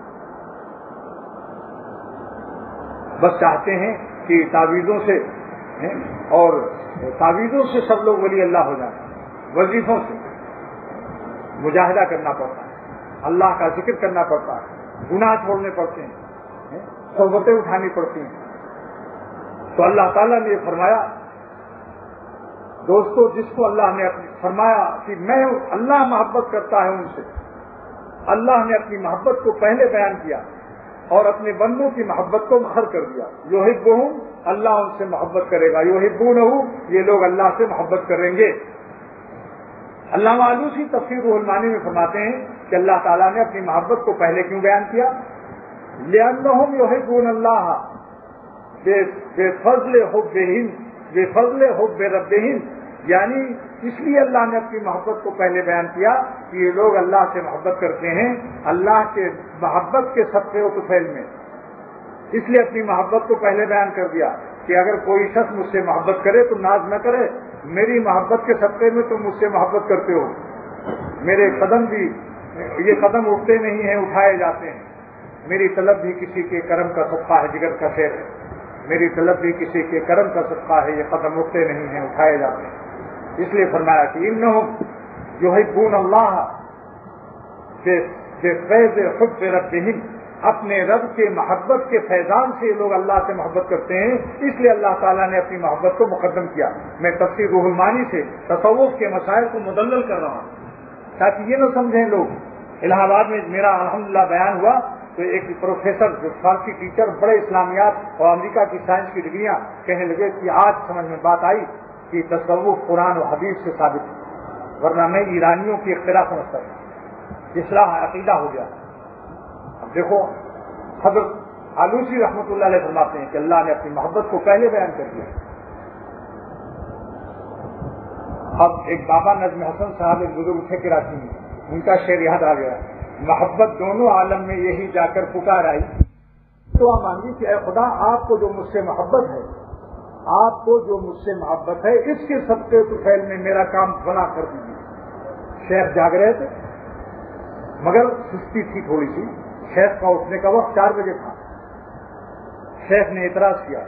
بس چاہتے ہیں کہ تعویذوں سے سب لوگ ولی اللہ ہو جائیں. وظیفوں سے مجاہدہ کرنا پڑتا ہے، اللہ کا ذکر کرنا پڑتا ہے، گناہ چھوڑنے پڑتے ہیں، صحبتیں اٹھانی پڑتی ہیں. تو اللہ تعالیٰ نے یہ فرمایا دوستو، جس کو اللہ نے فرمایا کہ میں اللہ محبت کرتا ہے ان سے، اللہ نے اپنی محبت کو پہلے بیان کیا اور اپنے بندوں کی محبت کو مخر کر دیا. یحبہم، اللہ ان سے محبت کرے گا، یحبونہ، یہ لوگ اللہ سے محبت کریں گے. علامہ آلوسی تفسیر روح المعانی میں فرماتے ہیں کہ اللہ تعالیٰ نے اپنی محبت کو پہلے کیوں بیان کیا؟ لِأَنَّهُمْ يُحِبُّونَ اللَّهَ بِفَضْلِ حُبِّ رَبِّهِمْ، یعنی اس لیے اللہ نے اپنی محبت کو پہلے بیان کیا کہ یہ لوگ اللہ سے محبت کرتے ہیں اللہ کے محبت کے صدقے و طفیل میں، اس لیے اپنی محبت کو پہلے بیان کر دیا کہ اگر کوئی شخص مجھ سے محبت کرے تو ناز نہ کرے، میری محبت کے صدقے میں تم مجھ سے محبت کرتے ہو، میرے قدم بھی یہ قدم اٹھتے نہیں ہیں اٹھائے جاتے ہیں، میری طلب بھی کسی کے کرم کا صدقہ ہے، جگر کا شعر ہے، میری طلب بھی کسی کے کرم کا صدقہ ہے، یہ قدم اٹھتے نہیں ہیں اٹھائے جاتے ہیں۔ اس لیے فرمایا کہ انہم یحبون اللہ بفیض حب ربہم، اپنے رب کے محبت کے فیضان سے لوگ اللہ سے محبت کرتے ہیں، اس لیے اللہ تعالیٰ نے اپنی محبت کو مقدم کیا۔ میں تفسیر روح المعانی سے تصوف کے مسائل کو مدلل کر رہا ہوں تاکہ یہ نہ سمجھیں لوگ۔ الہ آباد میں میرا الحمدللہ بیان ہوا تو ایک پروفیسر جو فارسی ٹیچر بڑے اسلامیات اور امریکہ کی سائنس کی ڈگریاں کہنے لگے کہ آج سمجھ میں بات آئی کہ تصوف قرآن و حدیث سے ثابت ہے، ورنہ میں ایرانیوں کی اختراع سمجھتا ہوں، اصلاح عقیدہ ہو گیا۔ اب دیکھو حضرت آلوسی رحمۃ اللہ علیہ فرماتے ہیں کہ اللہ نے اپنی محبت کو پہلے بیان کر دیا۔ اب ایک بابا نظم حسن صاحب ایک بزرگ تھے کراچی میں، ان کا شعر یاد آ گیا، محبت دونوں عالم میں یہی جا کر پکار آئی، تو مانگی کہ اے خدا آپ کو جو مجھ سے محبت ہے، آپ کو جو مجھ سے محبت ہے اس کے صدقے طفیل میں میرا کام بنا کر دیجیے۔ شیخ جاگ رہے تھے مگر سستی تھی تھوڑی سی، شیخ کا اٹھنے کا وقت 4 بجے تھا۔ شیخ نے اعتراض کیا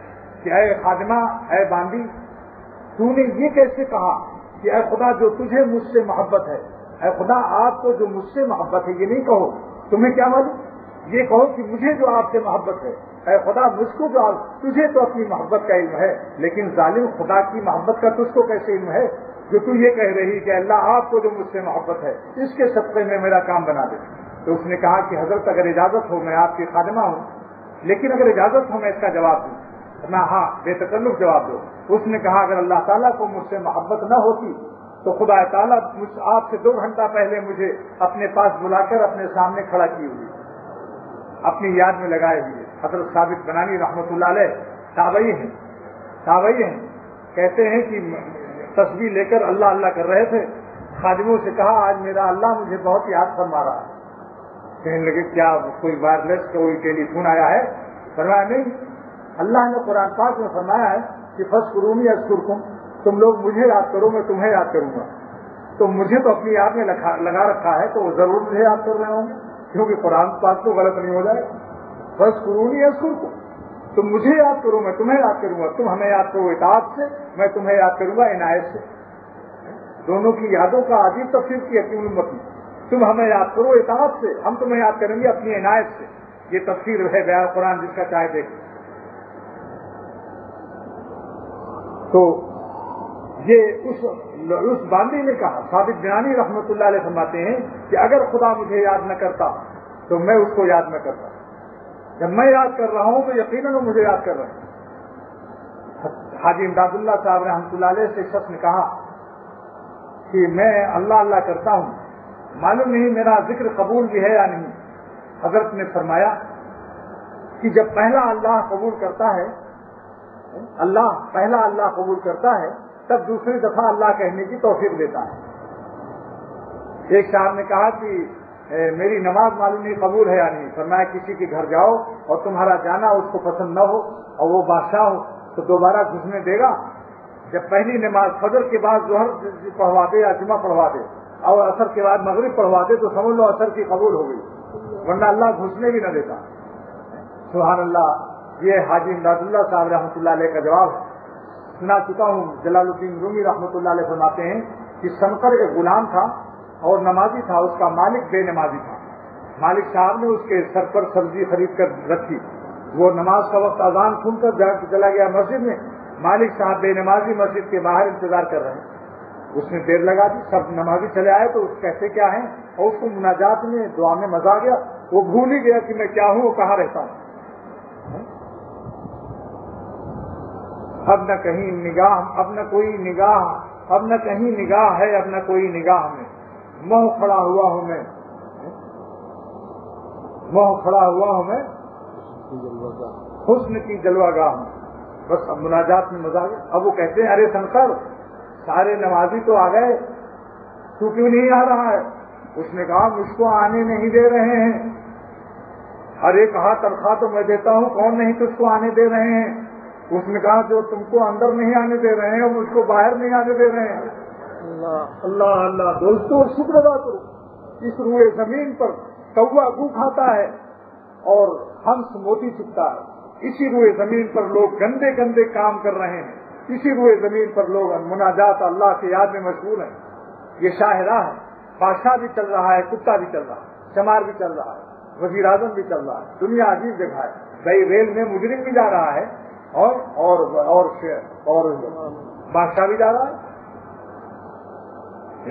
کہ اے خادمہ، اے باندی، تو نے یہ کیسے کہا کہ اے خدا جو تجھے مجھ سے محبت ہے، اے خدا آپ کو جو مجھ سے محبت ہے، یہ نہیں کہو تمہیں کیا معلوم، یہ کہو کہ مجھے جو آپ سے محبت ہے، اے خدا مجھ کو جو تجھے تو اپنی محبت کا علم ہے، لیکن ظالم خدا کی محبت کا تجھ کو کیسے علم ہے جو تو یہ کہہ رہی کہ اللہ آپ کو جو مجھ سے محبت ہے اس کے صدقے میں میرا کام بنا دے۔ تو اس نے کہا کہ حضرت اگر اجازت ہو میں آپ کی خادمہ ہوں، لیکن اگر اجازت ہو میں اس کا جواب دوں۔ میں ہاں بے تکلف جواب دو۔ اس نے کہا اگر اللہ تعالیٰ کو مجھ سے محبت نہ ہوتی تو خدا تعالیٰ آپ سے 2 گھنٹہ پہلے مجھے اپنے پاس بلا کر اپنے سامنے کھڑا کی ہوئی، اپنی یاد میں لگائے ہوئے۔ حضرت ثابت بنانی رحمۃ اللہ علیہ تابعی ہیں، کہتے ہیں کہ تسبیح لے کر اللہ اللہ کر رہے تھے، خادموں سے کہا آج میرا اللہ مجھے بہت یاد فرما رہا ہے۔ کہنے لگے کیا کوئی وائرلیس کوئی ٹیلی فون آیا ہے؟ فرمایا نہیں، اللہ نے قرآن پاک میں فرمایا ہے کہ فاذکرونی اذکرکم، تم لوگ مجھے یاد کرو میں تمہیں یاد کروں گا۔ تو مجھے تو اپنی یاد میں لگا رکھا ہے تو وہ ضرور مجھے یاد کر رہے ہوں گے، کیونکہ قرآن پاک تو غلط نہیں ہو جائے۔ فاذکرونی اذکرکم، تم مجھے یاد کرو میں تمہیں یاد کروں گا، تم ہمیں یاد کرو اطاعت سے، میں تمہیں یاد کروں گا عنایت سے۔ دونوں کی یادوں کا عجیب تفسیر کی ہے کیوں امت میں، تم ہمیں یاد کرو اطاعت سے، ہم تمہیں یاد کریں گے اپنی عنایت سے۔ یہ تفسیر ہے بیان قرآن جس کا چاہے دیکھ۔ تو یہ اس باندی نے کہا، ثابت بنانی رحمۃ اللہ علیہ فرماتے ہیں کہ اگر خدا مجھے یاد نہ کرتا تو میں اس کو یاد نہ کرتا، جب میں یاد کر رہا ہوں تو یقیناً وہ مجھے یاد کر رہے ہیں۔ حاجی امداد اللہ صاحب رحمۃ اللہ علیہ سے شخص نے کہا کہ میں اللہ اللہ کرتا ہوں، معلوم نہیں میرا ذکر قبول بھی ہے یا نہیں۔ حضرت نے فرمایا کہ جب پہلا اللہ قبول کرتا ہے، پہلا اللہ قبول کرتا ہے تب دوسری دفعہ اللہ کہنے کی توفیق دیتا ہے۔ ایک صاحب نے کہا کہ میری نماز معلوم نہیں قبول ہے یا نہیں۔ فرمایا کسی کے گھر جاؤ اور تمہارا جانا اس کو پسند نہ ہو اور وہ بادشاہ ہو تو دوبارہ گھسنے دے گا؟ جب پہلی نماز فجر کے بعد ظہر پڑھوا دے یا جمعہ پڑھوا دے اور عصر کے بعد مغرب پڑھوا دے تو سمجھ لو عصر کی قبول ہو گئی، ورنہ اللہ گھسنے بھی نہ دیتا۔ سبحان اللہ، یہ حاجی امداد اللہ صاحب رحمۃ اللہ علیہ کا جواب ہے۔ سنا چکا ہوں، جلال الدین رومی رحمۃ اللہ علیہ فرماتے ہیں کہ سنقر ایک غلام تھا اور نمازی تھا، اس کا مالک بے نمازی تھا۔ مالک صاحب نے اس کے سر پر سبزی خرید کر رکھی، وہ نماز کا وقت اذان سن کر چلا گیا مسجد میں، مالک صاحب بے نمازی مسجد کے باہر انتظار کر رہے ہیں۔ اس نے دیر لگا دی، سب نمازی چلے آئے تو اس کہتے کیا ہیں، اور اس کو مناجات میں دعا میں مزہ آ گیا، وہ بھول ہی گیا کہ میں کیا ہوں اور کہاں رہتا ہوں۔ اب نہ کہیں نگاہ، اب نہ کوئی نگاہ، اب نہ کہیں نگاہ ہے، اب نہ کوئی نگاہ میں، موہ کھڑا ہوا ہوں میں وہاں کھڑا ہوا ہوں میں حسن کی جلوہ گاہ ہوں. بس اب مناجات میں مزہ آ گیا. اب وہ کہتے ہیں ارے شنکر سارے نمازی تو آ گئے, تو کیوں نہیں آ رہا ہے؟ اس نے کہا مجھ کو آنے نہیں دے رہے ہیں. ارے کہا تنخواہ تو میں دیتا ہوں, کون نہیں تجھ کو آنے دے رہے ہیں؟ اس نے کہا جو تم کو اندر نہیں آنے دے رہے ہیں مجھ کو باہر نہیں آنے دے رہے ہیں. اللہ اللہ دوستو شکر ادا کرو. اس روئے زمین پر کوا گو کھاتا ہے اور ہنس موتی چکتا ہے. اسی روئے زمین پر لوگ گندے گندے کام کر رہے ہیں. اسی روئے زمین پر لوگ مناجات اللہ کی یاد میں مشغول ہیں. یہ شاہراہ ہے. بادشاہ بھی چل رہا ہے, کتا بھی چل رہا ہے, چمار بھی چل رہا ہے, وزیر اعظم بھی چل رہا ہے. دنیا عجیب جگہ ہے بھائی. ریل میں مجرم بھی جا رہا ہے اور بادشاہ بھی جا رہا ہے.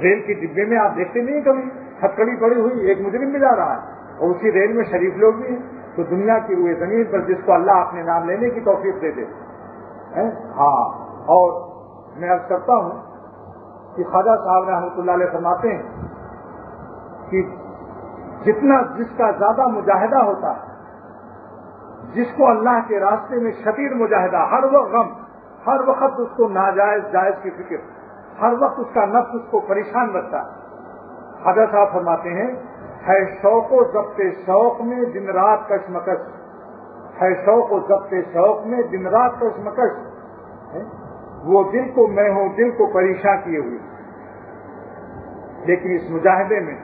ریل کے ڈبے میں آپ دیکھتے نہیں کبھی ہتکڑی پڑی ہوئی, ایک مجرم بھی جا رہا ہے اور اسی ریل میں شریف لوگ بھی ہیں. تو دنیا کی روئے زمین پر جس کو اللہ اپنے نام لینے کی توفیق دے دے. ہاں, اور میں عرض کرتا ہوں کہ خواجہ صاحب رحمۃ اللہ علیہ فرماتے ہیں کہ جس کا زیادہ مجاہدہ ہوتا ہے, جس کو اللہ کے راستے میں شدید مجاہدہ, ہر وقت غم, ہر وقت اس کو ناجائز جائز کی فکر, ہر وقت اس کا نفس اس کو پریشان رکھتا ہے. خواجہ صاحب فرماتے ہیں ہے شوق و ضبط شوق میں دن رات کشمکش, ہے شوق و ضبط شوق میں دن رات کشمکش, وہ دل کو میں ہوں دل کو پریشان کیے ہوئے. لیکن اس مجاہدے میں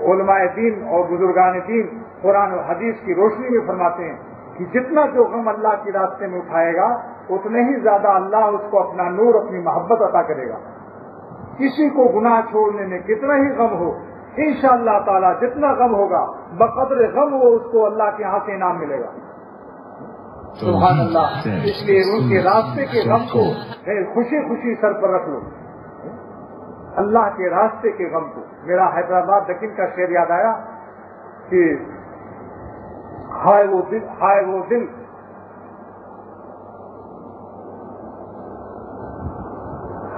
علماء دین اور بزرگان دین قرآن و حدیث کی روشنی میں فرماتے ہیں کہ جتنا جو غم اللہ کے راستے میں اٹھائے گا اتنے ہی زیادہ اللہ اس کو اپنا نور, اپنی محبت عطا کرے گا. کسی کو گناہ چھوڑنے میں کتنا ہی غم ہو, انشاءاللہ تعالی جتنا غم ہوگا بقدر غم وہ اس کو اللہ کے ہاں سے انعام ملے گا. سبحان اللہ. اس لیے ان کے راستے کے غم کو خوشی خوشی سر پر رکھ لو, اللہ کے راستے کے غم کو. میرا حیدرآباد دکن کا شعر یاد آیا کہ ہائے وہ دل, ہائے وہ دل,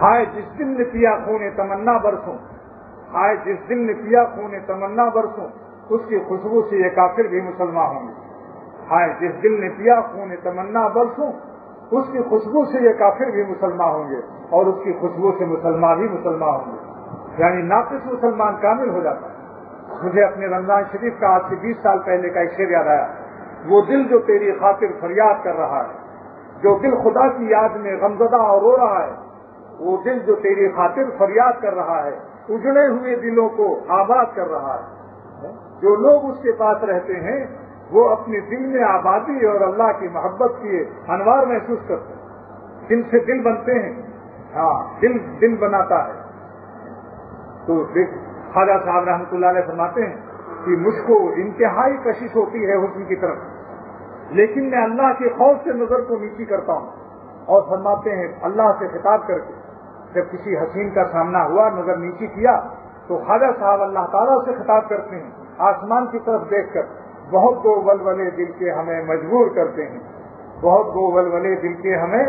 ہائے جس دل نے پیا خون تمنا برسوں, ہائے جس دل نے پیا خون تمنا برسوں, اس کی خوشبو سے یہ کافر بھی مسلمان ہوں گے. ہائے جس دل نے پیا خون تمنا برسوں, اس کی خوشبو سے یہ کافر بھی مسلمان ہوں گے اور اس کی خوشبو سے مسلمان بھی مسلمان ہوں گے. یعنی ناقص مسلمان کامل ہو جاتا ہے. مجھے اپنے رمضان شریف کا آج سے 20 سال پہلے کا ایک شعر یاد آیا. وہ دل جو تیری خاطر فریاد کر رہا ہے, جو دل خدا کی یاد میں غمزدہ اور رو رہا ہے, وہ دل جو تیری خاطر فریاد کر رہا ہے, اجڑے ہوئے دلوں کو آباد کر رہا ہے. جو لوگ اس کے پاس رہتے ہیں وہ اپنے دل میں آبادی اور اللہ کی محبت کی انوار محسوس کرتے ہیں. دل سے دل بنتے ہیں. ہاں, دل بناتا ہے. تو خواجہ صاحب رحمۃ اللہ علیہ فرماتے ہیں کہ مجھ کو انتہائی کشش ہوتی ہے حسن کی طرف, لیکن میں اللہ کے خوف سے نظر کو نیچی کرتا ہوں. اور فرماتے ہیں اللہ سے خطاب کر کے جب کسی حسین کا سامنا ہوا, نظر نیچی کیا, تو خواجہ صاحب اللہ تعالیٰ سے خطاب کرتے ہیں آسمان کی طرف دیکھ کر, بہت دو ولولے دل کے ہمیں مجبور کرتے ہیں, بہت دو ولولے دل کے ہمیں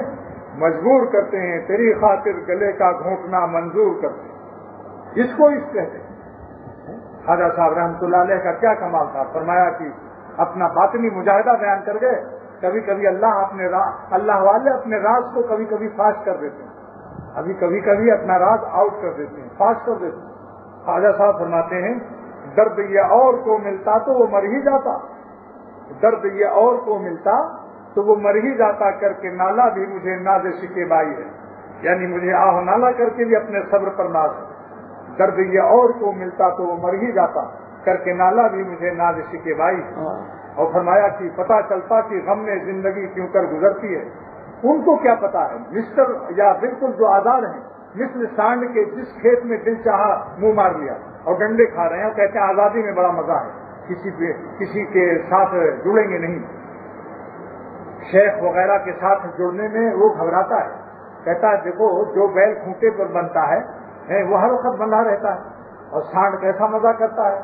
مجبور کرتے ہیں, تیری خاطر گلے کا گھونٹنا منظور کرتے ہیں. اس کو اس کہتے ہیں. خواجہ صاحب رحمۃ اللہ علیہ کا کیا کمال تھا. فرمایا کہ اپنا باطنی مجاہدہ بیان کر گئے. کبھی کبھی اللہ والے اپنے راز کو کبھی کبھی فاش کر دیتے ہیں, کبھی کبھی اپنا راز آؤٹ کر دیتے ہیں, فاش کر دیتے ہیں. خواجہ صاحب فرماتے ہیں درد یہ اور کو ملتا تو وہ مر ہی جاتا, درد یہ اور کو ملتا تو وہ مر ہی جاتا, کر کے نالا بھی مجھے ناز شکیبائی ہے. یعنی مجھے آہ نالا کر کے بھی اپنے صبر پر ناز ہے. درد یہ اور کو ملتا تو وہ مر ہی جاتا, کر کے نالا بھی مجھے ناز شکیبائی ہے. اور فرمایا کہ پتہ چلتا کہ غم میں زندگی کیوں کر گزرتی ہے. ان کو کیا پتا ہے مسٹر یا بالکل جو آزاد ہیں, مثل سانڈ کے جس کھیت میں دل چاہا منہ مار لیا اور ڈنڈے کھا رہے ہیں, اور کہتے ہیں آزادی میں بڑا مزہ ہے, کسی کے ساتھ جڑیں گے نہیں. شیخ وغیرہ کے ساتھ جڑنے میں وہ گھبراتا ہے, کہتا ہے دیکھو جو بیل کھوٹے پر بنتا ہے وہ ہر وقت بندھا رہتا ہے, اور سانڈ کیسا مزہ کرتا ہے.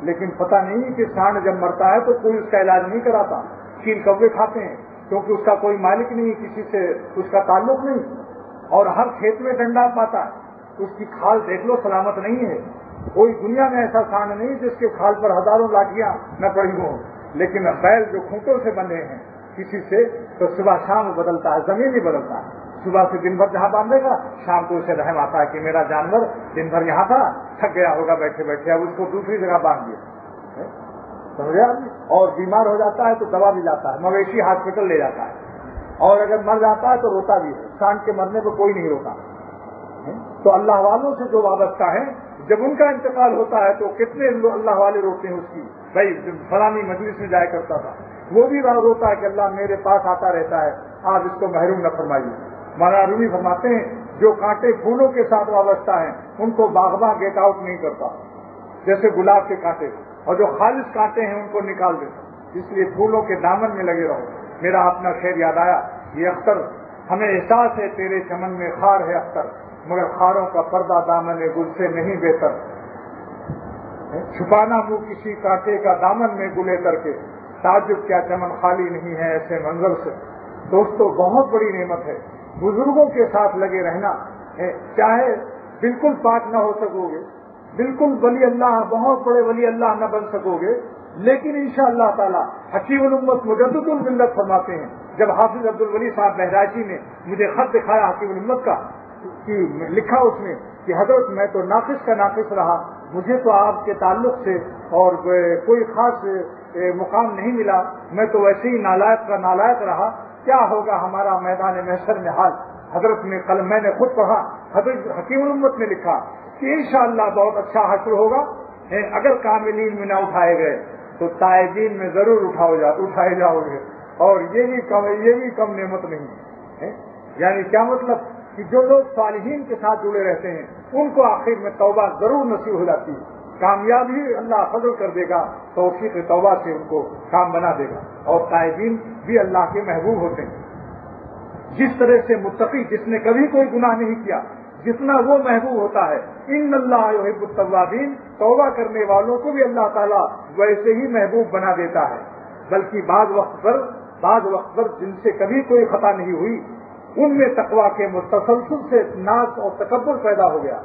لیکن پتہ نہیں کہ سانڈ جب مرتا ہے تو کوئی اس کا علاج نہیں کراتا. چیل کوے کھاتے ہیں کیونکہ اس کا کوئی مالک نہیں, کسی سے اس کا تعلق نہیں, اور ہر کھیت میں ڈنڈا پاتا ہے. اس کی کھال دیکھ لو سلامت نہیں ہے, کوئی دنیا میں ایسا سانڈ نہیں جس کے کھال پر ہزاروں لاٹیاں نہ پڑی ہوں، لیکن بیل جو کھوٹوں سے بندھے ہیں کسی سے، تو صبح شام بدلتا ہے، زمین ہی بدلتا ہے۔ صبح سے دن بھر جہاں باندھے گا، شام کو اسے رحم آتا ہے کہ میرا جانور دن بھر یہاں تھا، تھک گیا ہوگا بیٹھے بیٹھے، اب اس کو دوسری جگہ باندھ دیا، سمجھے آپ؟ اور بیمار ہو جاتا ہے تو دوا بھی لاتا ہے، مویشی ہاسپٹل لے جاتا ہے، اور اگر مر جاتا ہے تو روتا بھی ہے۔ سانڈ کے مرنے کو کوئی نہیں روتا۔ تو اللہ والوں سے جو وابستہ ہیں، جب ان کا انتقال ہوتا ہے تو کتنے اللہ والے روتے ہیں اس کی، بھائی فلانی مجلس میں جایا کرتا تھا، وہ بھی روتا ہے کہ اللہ میرے پاس آتا رہتا ہے، آپ اس کو محروم نہ فرمائیے۔ مولانا رومی فرماتے ہیں جو کانٹے پھولوں کے ساتھ وابستہ ہیں ان کو باغباں گیٹ آؤٹ نہیں کرتا، جیسے گلاب کے کانٹے، اور جو خالص کانٹے ہیں ان کو نکال دیتا۔ اس لیے پھولوں کے دامن میں لگے رہو۔ میرا اپنا شعر یاد آیا، یہ اختر ہمیں احساس ہے تیرے چمن میں خار ہے اختر، مگر خاروں کا پردہ دامن گل سے نہیں بہتر، چھپانا منہ کسی کانٹے کا دامن میں گلے کر کے، تعجب کیا چمن خالی نہیں ہے ایسے منظر سے۔ دوستو بہت بڑی نعمت ہے بزرگوں کے ساتھ لگے رہنا، چاہے بالکل پاک نہ ہو سکو گے، بالکل ولی اللہ، بہت بڑے ولی اللہ نہ بن سکو گے، لیکن انشاءاللہ تعالی حکیم الامت مجدد الملت فرماتے ہیں۔ جب حافظ عبد الولی صاحب بہرائچی نے مجھے خط دکھایا حکیم الامت کا، لکھا اس میں کہ حضرت میں تو ناقص کا ناقص رہا، مجھے تو آپ کے تعلق سے اور کوئی خاص مقام نہیں ملا، میں تو ویسے ہی نالائق کا نالائق رہا، کیا ہوگا ہمارا میدان محشر میں حال۔ حضرت نے کل میں نے خود پڑھا، حضرت حکیم الامت نے لکھا کہ انشاءاللہ بہت اچھا حشر ہوگا، اگر کاملین میں نہ اٹھائے گئے تو تائبین میں ضرور اٹھائے جاؤ گے، اور یہ بھی کم نعمت نہیں ہے۔ یعنی کیا مطلب کہ جو لوگ صالحین کے ساتھ جڑے رہتے ہیں ان کو آخر میں توبہ ضرور نصیب ہو جاتی ہے، کامیابی اللہ فضل کر دے گا، توفیق توبہ سے ان کو کام بنا دے گا، اور تائبین بھی اللہ کے محبوب ہوتے ہیں۔ جس طرح سے متقی جس نے کبھی کوئی گناہ نہیں کیا جتنا وہ محبوب ہوتا ہے، ان اللہ یحب التوابین، توبہ کرنے والوں کو بھی اللہ تعالیٰ ویسے ہی محبوب بنا دیتا ہے۔ بلکہ بعض وقت پر جن سے کبھی کوئی خطا نہیں ہوئی ان میں تقویٰ کے متسلسل سے ناز اور تکبر پیدا ہو گیا،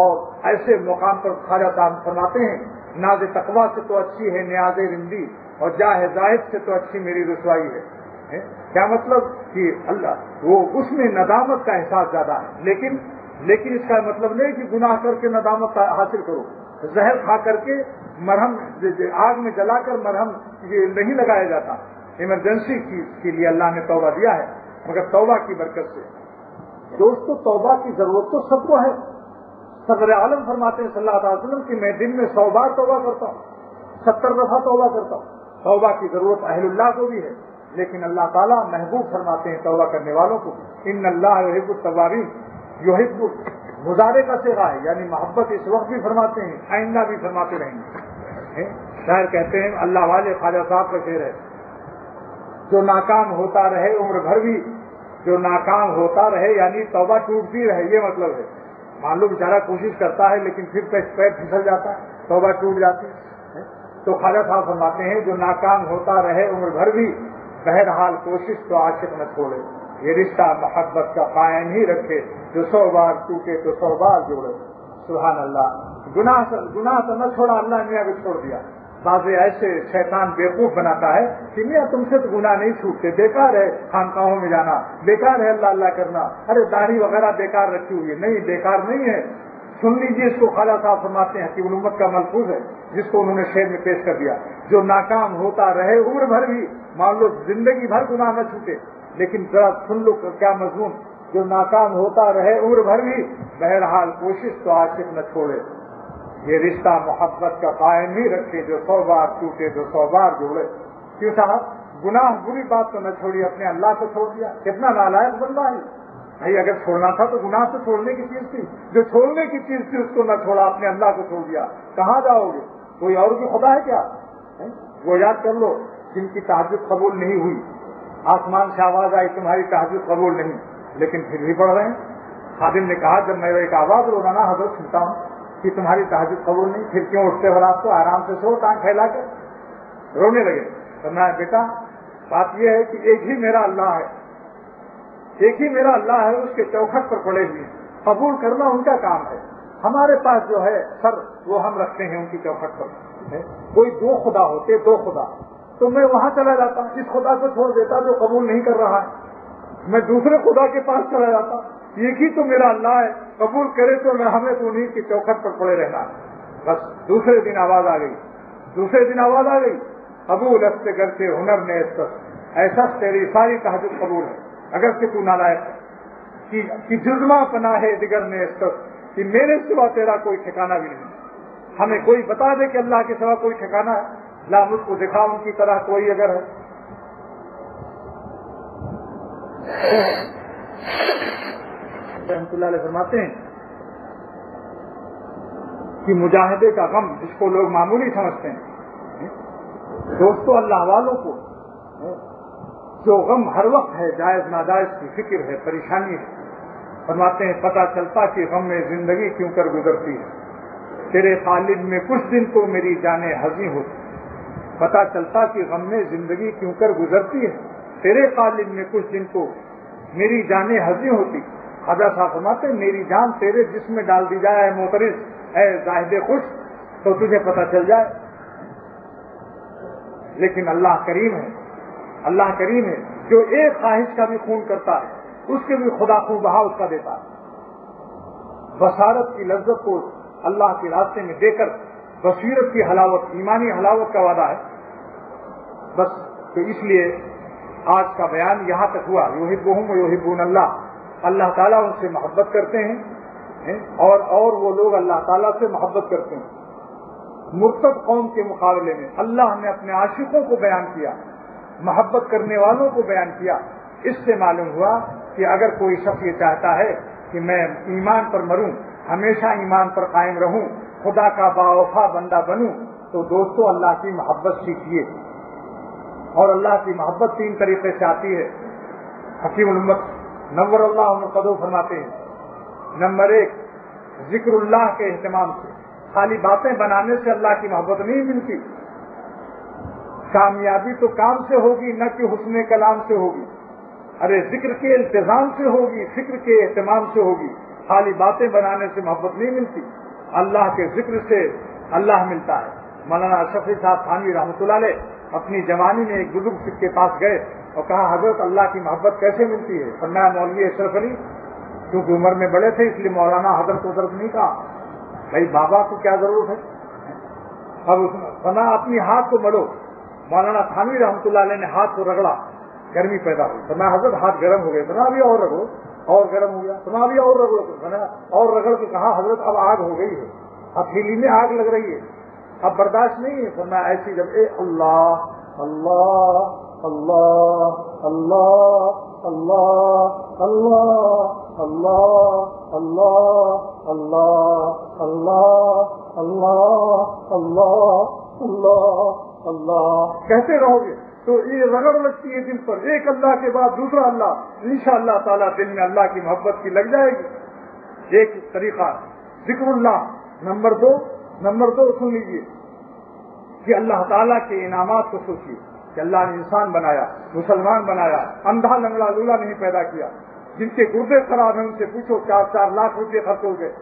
اور ایسے مقام پر خواجہ صاحب فرماتے ہیں ناز تقویٰ سے تو اچھی ہے نیاز رندی، اور جاہ زاہد سے تو اچھی میری رسوائی ہے۔ کیا مطلب کہ اللہ وہ اس میں ندامت کا احساس زیادہ ہے، لیکن اس کا مطلب نہیں کہ گناہ کر کے ندامت حاصل کرو، زہر کھا کر کے مرہم آگ میں جلا کر مرہم نہیں لگایا جاتا، ایمرجنسی کے لیے اللہ نے توبہ دیا ہے، مگر توبہ کی برکت سے۔ دوستو توبہ کی ضرورت تو سب کو ہے۔ صدر عالم فرماتے ہیں صلی اللہ علیہ وسلم کہ میں دن میں 100 بار توبہ کرتا ہوں، 70 دفعہ توبہ کرتا ہوں۔ توبہ کی ضرورت اہل اللہ کو بھی ہے، لیکن اللہ تعالیٰ محبوب فرماتے ہیں توبہ کرنے والوں کو، ان اللہ یحب التوابین، یحب مضارع کا صیغہ ہے، یعنی محبت اس وقت بھی فرماتے ہیں، آئندہ بھی فرماتے رہیں گے۔ شاعر کہتے ہیں، اللہ والے خواجہ صاحب کا شعر ہے، جو ناکام ہوتا رہے عمر بھر بھی، جو ناکام ہوتا رہے یعنی توبہ ٹوٹتی رہے، یہ مطلب ہے۔ مان لو بیچارہ کوشش کرتا ہے لیکن پھر پیر پھسل جاتا ہے، توبہ ٹوٹ جاتی ہے، تو خواجہ صاحب فرماتے ہیں جو ناکام ہوتا رہے عمر بھر بھی، بہرحال کوشش تو عاشق نہ چھوڑے، یہ رشتہ محبت کا قائم ہی رکھے، جو 100 بار ٹوٹے تو 100 بار جوڑے۔ سبحان اللہ۔ گناہ تو نہ چھوڑا اللہ میاں کو چھوڑ دیا۔ بعض ایسے شیطان بیوقوف بناتا ہے کہ میاں تم سے تو گناہ نہیں چھوٹتے، بیکار ہے خانقاہوں میں جانا، بیکار ہے اللہ اللہ کرنا، ارے داڑھی وغیرہ بیکار رکھی ہوئی ہے۔ نہیں، بیکار نہیں ہے، سن لیجیے اس کو۔ خواجہ صاحب فرماتے ہیں حکیم الامت کا ملفوظ ہے جس کو انہوں نے شعر میں پیش کر دیا، جو ناکام ہوتا رہے عمر بھر بھی، مان لو زندگی بھر گناہ نہ چھوٹے، لیکن ذرا سن لو کیا مضمون، جو ناکام ہوتا رہے عمر بھر بھی، بہرحال کوشش تو عاشق نہ چھوڑے، یہ رشتہ محبت کا قائم ہی رکھے، جو 100 بار ٹوٹے تو 100 بار جوڑے۔ کیوں صاحب؟ گناہ بری بات تو نہ چھوڑی، اپنے اللہ کو چھوڑ دیا، کتنا نالائق بندہ ہے بھائی۔ اگر چھوڑنا تھا تو گناہ تو چھوڑنے کی چیز تھی، جو چھوڑنے کی چیز تھی اس کو نہ چھوڑا، اپنے اللہ کو چھوڑ دیا، کہاں جاؤ گے؟ کوئی اور کی خدا ہے کیا؟ وہ یاد کر لو جن کی تہجد قبول نہیں ہوئی، آسمان سے آواز آئی تمہاری تہجد قبول نہیں، لیکن پھر بھی پڑھ رہے ہیں۔ خادم نے کہا جب میں ایک آواز روزانہ حضرت سنتا ہوں کہ تمہاری تہجد قبول نہیں، پھر کیوں اٹھتے ہو رات کو؟ آرام سے سو، ٹانگ پھیلا کر۔ رونے لگے۔ فرمایا بیٹا بات یہ ہے کہ ایک ہی میرا اللہ ہے، ایک ہی میرا اللہ ہے، اس کے چوکھٹ پر پڑے ہوئے، قبول کرنا ان کا کام ہے، ہمارے پاس جو ہے سر وہ ہم رکھتے ہیں ان کی چوکھٹ پر. کوئی دو خدا ہوتے, دو خدا, تو میں وہاں چلا جاتا, اس خدا کو چھوڑ دیتا جو قبول نہیں کر رہا ہے, میں دوسرے خدا کے پاس چلا جاتا. ایک ہی تو میرا اللہ ہے, قبول کرے تو میں ہمیں تو انہیں کی چوکھٹ پر پڑے رہنا. بس دوسرے دن آواز آ گئی, قبول است گر کے ہنر نے ایسا تیری ساری تہجد قبول ہے, اگر کہ تو نالائق ہے کہ جزما پناہ دیگر نے کہ میرے سوا تیرا کوئی ٹھکانہ بھی نہیں. ہمیں کوئی بتا دے کہ اللہ کے سوا کوئی ٹھکانہ ہے, لا مجھ کو دکھا ان کی طرح کوئی اگر ہے. رحمۃ اللہ علیہ فرماتے ہیں کہ مجاہدے کا غم جس کو لوگ معمولی سمجھتے ہیں, دوستو اللہ والوں کو جو غم ہر وقت ہے, جائز ناجائز کی فکر ہے, پریشانی ہے, فرماتے ہیں پتہ چلتا کہ غم میں زندگی کیوں کر گزرتی ہے, تیرے قالب میں کچھ دن تو میری جانیں ہنسی ہوتی. پتہ چلتا کہ غم میں زندگی کیوں کر گزرتی ہے, تیرے قالب میں کچھ دن تو میری جانیں ہنسی ہوتی. خواجہ صاحب فرماتے ہیں میری جان تیرے جسم میں ڈال دی جائے محترم, اے زاہد خوش, تو تجھے پتہ چل جائے. لیکن اللہ کریم ہے جو ایک خواہش کا بھی خون کرتا ہے اس کے بھی خدا خون بہا اس کا دیتا ہے. بصارت کی لذت کو اللہ کے راستے میں دے کر بصیرت کی حلاوت, ایمانی حلاوت کا وعدہ ہے. بس تو اس لیے آج کا بیان یہاں تک ہوا. یحبہم ویحبون اللہ, اللہ تعالیٰ ان سے محبت کرتے ہیں اور وہ لوگ اللہ تعالیٰ سے محبت کرتے ہیں. مرتد قوم کے مقابلے میں اللہ نے اپنے عاشقوں کو بیان کیا, محبت کرنے والوں کو بیان کیا. اس سے معلوم ہوا کہ اگر کوئی شخص یہ چاہتا ہے کہ میں ایمان پر مروں, ہمیشہ ایمان پر قائم رہوں, خدا کا باوفا بندہ بنوں, تو دوستو اللہ کی محبت سیکھیے. اور اللہ کی محبت 3 طریقے سے آتی ہے. حکیم الامت نور اللہ قدو فرماتے ہیں, نمبر 1 ذکر اللہ کے اہتمام سے. خالی باتیں بنانے سے اللہ کی محبت نہیں ملتی. کامیابی تو کام سے ہوگی, نہ کہ حسن کلام سے ہوگی. ارے ذکر کے التزام سے ہوگی, فکر کے اہتمام سے ہوگی. خالی باتیں بنانے سے محبت نہیں ملتی, اللہ کے ذکر سے اللہ ملتا ہے. مولانا اشرف صاحب تھانوی رحمۃ اللہ علیہ اپنی جوانی میں ایک بزرگ کے پاس گئے اور کہا حضرت اللہ کی محبت کیسے ملتی ہے؟ فرمایا مولوی اشرف علی, کیونکہ عمر میں بڑے تھے اس لیے مولانا حضرت کو درد نہیں کہا, بھائی بابا کو کیا ضرورت ہے. اب فرمایا اپنی ہاتھ کو ملو. مولانا تھانوی رحمۃ اللہ علیہ نے ہاتھ کو رگڑا, گرمی پیدا ہوئی. فرمایا حضرت ہاتھ گرم ہو گئے. فرمایا ابھی اور رگڑو, اور گرم ہو گیا. فرمایا ابھی اور رگڑو. فرمایا اور رگڑ کے کہا حضرت اب آگ ہو گئی ہے, ہتھیلی میں آگ لگ رہی ہے, اب برداشت نہیں ہے. فرمایا ایسی جب اے اللہ اللہ اللہ اللہ اللہ اللہ اللہ اللہ اللہ اللہ اللہ اللہ اللہ اللہ کہتے رہو گے تو یہ رگڑ لگتی ہے دل پر, ایک اللہ کے بعد دوسرا اللہ. انشاءاللہ تعالیٰ دل میں اللہ کی محبت کی لگ جائے گی. ایک طریقہ ذکر اللہ. نمبر دو سن لیجیے کہ اللہ تعالیٰ کے انعامات کو سوچیے کہ اللہ نے انسان بنایا, مسلمان بنایا, اندھا لنگڑا لولا نہیں پیدا کیا. جن کے گردے خراب ہیں ان سے پوچھو 4 لاکھ روپے خرچ ہو گئے.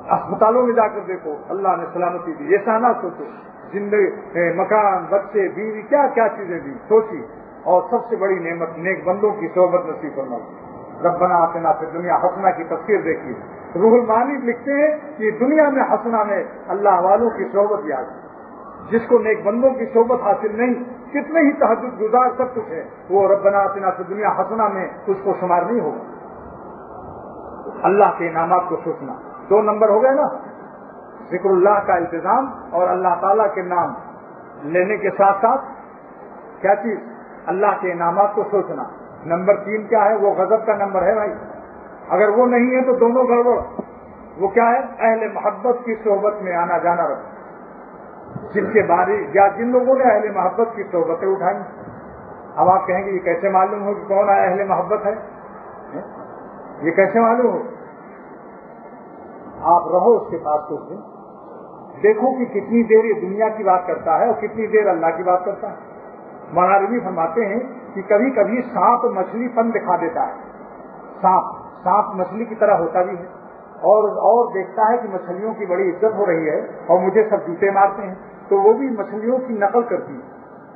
اسپتالوں میں جا کر دیکھو اللہ نے سلامتی دی. یہ سانا سوچو, زندگی, مکان, بچے, بیوی, کیا کیا چیزیں دی, سوچی. اور سب سے بڑی نعمت نیک بندوں کی صحبت نصیب فرمائی. ربنا آتنا فی الدنیا حسنہ کی تفسیر دیکھیے. روح المعانی لکھتے ہیں کہ دنیا میں حسنہ میں اللہ والوں کی صحبت یاد ہے. جس کو نیک بندوں کی صحبت حاصل نہیں, کتنے ہی تہجد گزار سب کچھ ہے, وہ ربنا آتنا فی الدنیا حسنہ میں اس کو شمار نہیں ہوگا. اللہ کے انعامات کو سوچنا. 2 نمبر ہو گئے نا, ذکر اللہ کا التزام اور اللہ تعالیٰ کے نام لینے کے ساتھ ساتھ کیا چیز, اللہ کے انعامات کو سوچنا. نمبر 3 کیا ہے, وہ غضب کا نمبر ہے بھائی. اگر وہ نہیں ہے تو دونوں گڑبڑ. وہ کیا ہے, اہل محبت کی صحبت میں آنا جانا رکھو. جن کے بارے یا جن لوگوں نے اہل محبت کی صحبتیں اٹھائیں. اب آپ کہیں گے یہ کیسے معلوم ہو کہ کون اہل محبت ہے, یہ کیسے معلوم ہو؟ آپ رہو اس کے پاس کچھ دن, دیکھو کہ کتنی دیر یہ دنیا کی بات کرتا ہے اور کتنی دیر اللہ کی بات کرتا ہے. مولانا رومی فرماتے ہیں کہ کبھی کبھی سانپ مچھلی پن دکھا دیتا ہے. سانپ مچھلی کی طرح ہوتا بھی ہے, اور دیکھتا ہے کہ مچھلیوں کی بڑی عزت ہو رہی ہے اور مجھے سب جوتے مارتے ہیں، تو وہ بھی مچھلیوں کی نقل کرتی ہے۔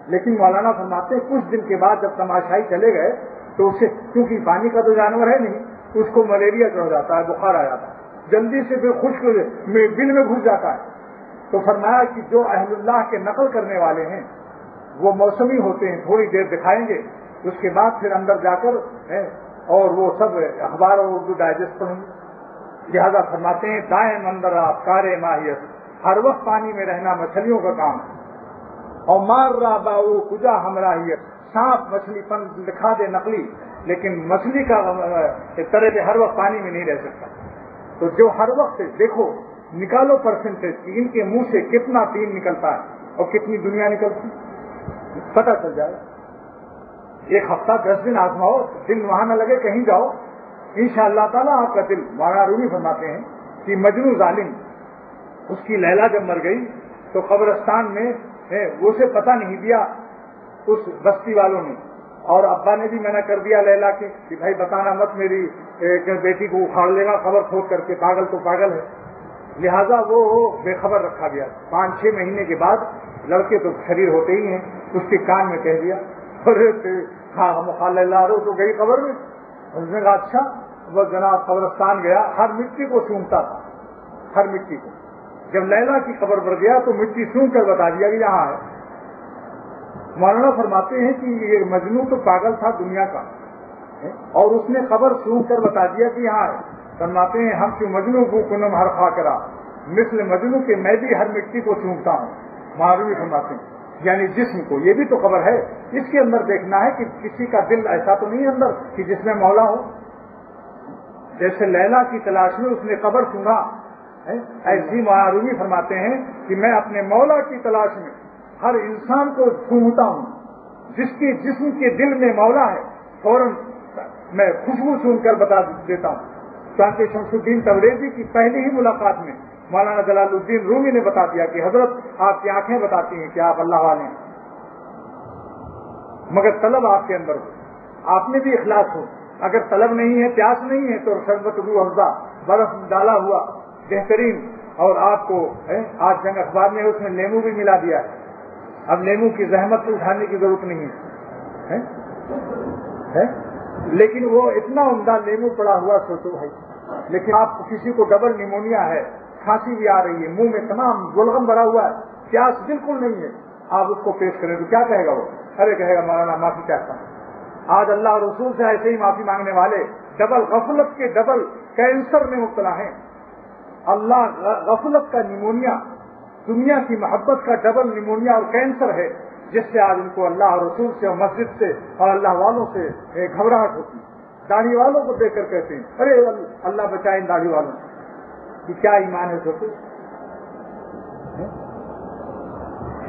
لیکن مولانا فرماتے ہیں کچھ دن کے بعد جب تماشائی چلے گئے تو اسے، کیونکہ پانی کا تو جانور ہے نہیں، اس کو ملیریا چڑھ جاتا ہے، بخار آ جاتا ہے، جلدی سے پھر خشک دل میں گھس جاتا ہے۔ تو فرمایا کہ جو اہل اللہ کے نقل کرنے والے ہیں وہ موسمی ہوتے ہیں، تھوڑی دیر دکھائیں گے، اس کے بعد پھر اندر جا کر اور وہ سب اخبار اور اردو ڈائجسٹ پڑھیں گے۔ لہٰذا فرماتے ہیں دائم اندر آپ کارے ماہیت، ہر وقت پانی میں رہنا مچھلیوں کا کام ہے۔ اور مار رہا باؤ کجا ہمراہیت، سانپ مچھلی پن دکھا دے نقلی، لیکن مچھلی کا طرح سے ہر وقت پانی میں نہیں رہ سکتا۔ تو جو ہر وقت دیکھو نکالو پرسنٹیج کی ان کے منہ سے کتنا تین نکلتا ہے اور کتنی دنیا نکلتی، پتہ چل جائے۔ ایک ہفتہ 10 دن آزماؤ، دل وہاں نہ لگے کہیں جاؤ، انشاءاللہ تعالیٰ آپ کا دل۔ مولانا رومی فرماتے ہیں کہ مجنو ظالم، اس کی لیلا جب مر گئی تو قبرستان میں اسے پتہ نہیں دیا اس بستی والوں نے، اور ابا نے بھی منع کر دیا لیلا کے کہ بھائی بتانا مت، میری بیٹی کو اکھاڑ لے گا قبر کھود کر کے، پاگل تو پاگل ہے۔ لہذا وہ بے خبر رکھا گیا۔ 5-6 مہینے کے بعد لڑکے تو شریر ہوتے ہی ہیں، اس کے کان میں کہہ دیا ہاں مخاللہ رو تو گئی قبر میں۔ اس نے کہا اچھا۔ وہ جناب قبرستان گیا، ہر مٹی کو سونگتا تھا، ہر مٹی کو۔ جب لیلا کی قبر پر گیا تو مٹی سونگ کر بتا دیا کہ یہاں ہے۔ مولانا فرماتے ہیں کہ یہ مجنو تو پاگل تھا دنیا کا، اور اس نے قبر سونگ کر بتا دیا کہ یہاں ہے۔ فرماتے ہیں ہم سے مجنو کو کنم ہر خاکرا، مثل مجنو کے میں بھی ہر مٹی کو سونگتا ہوں۔ معروی فرماتے ہیں یعنی جسم کو، یہ بھی تو قبر ہے، اس کے اندر دیکھنا ہے کہ کسی کا دل ایسا تو نہیں اندر کہ جس میں مولا ہو۔ جیسے لیلا کی تلاش میں اس نے قبر سونگا، ایسی معروی فرماتے ہیں کہ میں اپنے مولا کی تلاش میں ہر انسان کو سونگتا ہوں، جس کے جسم کے دل میں مولا ہے فوراً میں خوشبو سونگ کر بتا دیتا ہوں۔ چانکہ شمس الدین تبریزی کی پہلی ہی ملاقات میں مولانا جلال الدین رومی نے بتا دیا کہ حضرت آپ کی آنکھیں بتاتی ہیں کہ آپ اللہ والے ہیں، مگر طلب آپ کے اندر ہو، آپ میں بھی اخلاص ہو۔ اگر طلب نہیں ہے، پیاس نہیں ہے، تو شربت روح افزا، برف ڈالا ہوا بہترین، اور آپ کو آج جنگ اخبار میں اس میں لیمو بھی ملا دیا ہے، اب لیمو کی زحمت سے اٹھانے کی ضرورت نہیں ہے، لیکن وہ اتنا عمدہ لیمو پڑا ہوا سوچو بھائی۔ لیکن آپ کسی کو ڈبل نیمونیا ہے، کھانسی بھی آ رہی ہے، منہ میں تمام گلغم بھرا ہوا ہے، پیاس بالکل نہیں ہے، آپ اس کو پیش کریں تو کیا کہے گا وہ؟ ارے کہے گا مولانا معافی چاہتا ہوں۔ آج اللہ رسول سے ایسے ہی معافی مانگنے والے ڈبل غفلت کے ڈبل کینسر میں مبتلا ہیں۔ اللہ غفلت کا نیمونیا، دنیا کی محبت کا ڈبل نیمونیا اور کینسر ہے، جس سے آج ان کو اللہ رسول سے اور مسجد سے اور اللہ والوں سے گھبراہٹ ہوتی ہے۔ داڑھی والوں کو دیکھ کر کہتے ہیں ارے اللہ بچائے ان داڑھی والوں کہ کیا ایمان ہے سوچو۔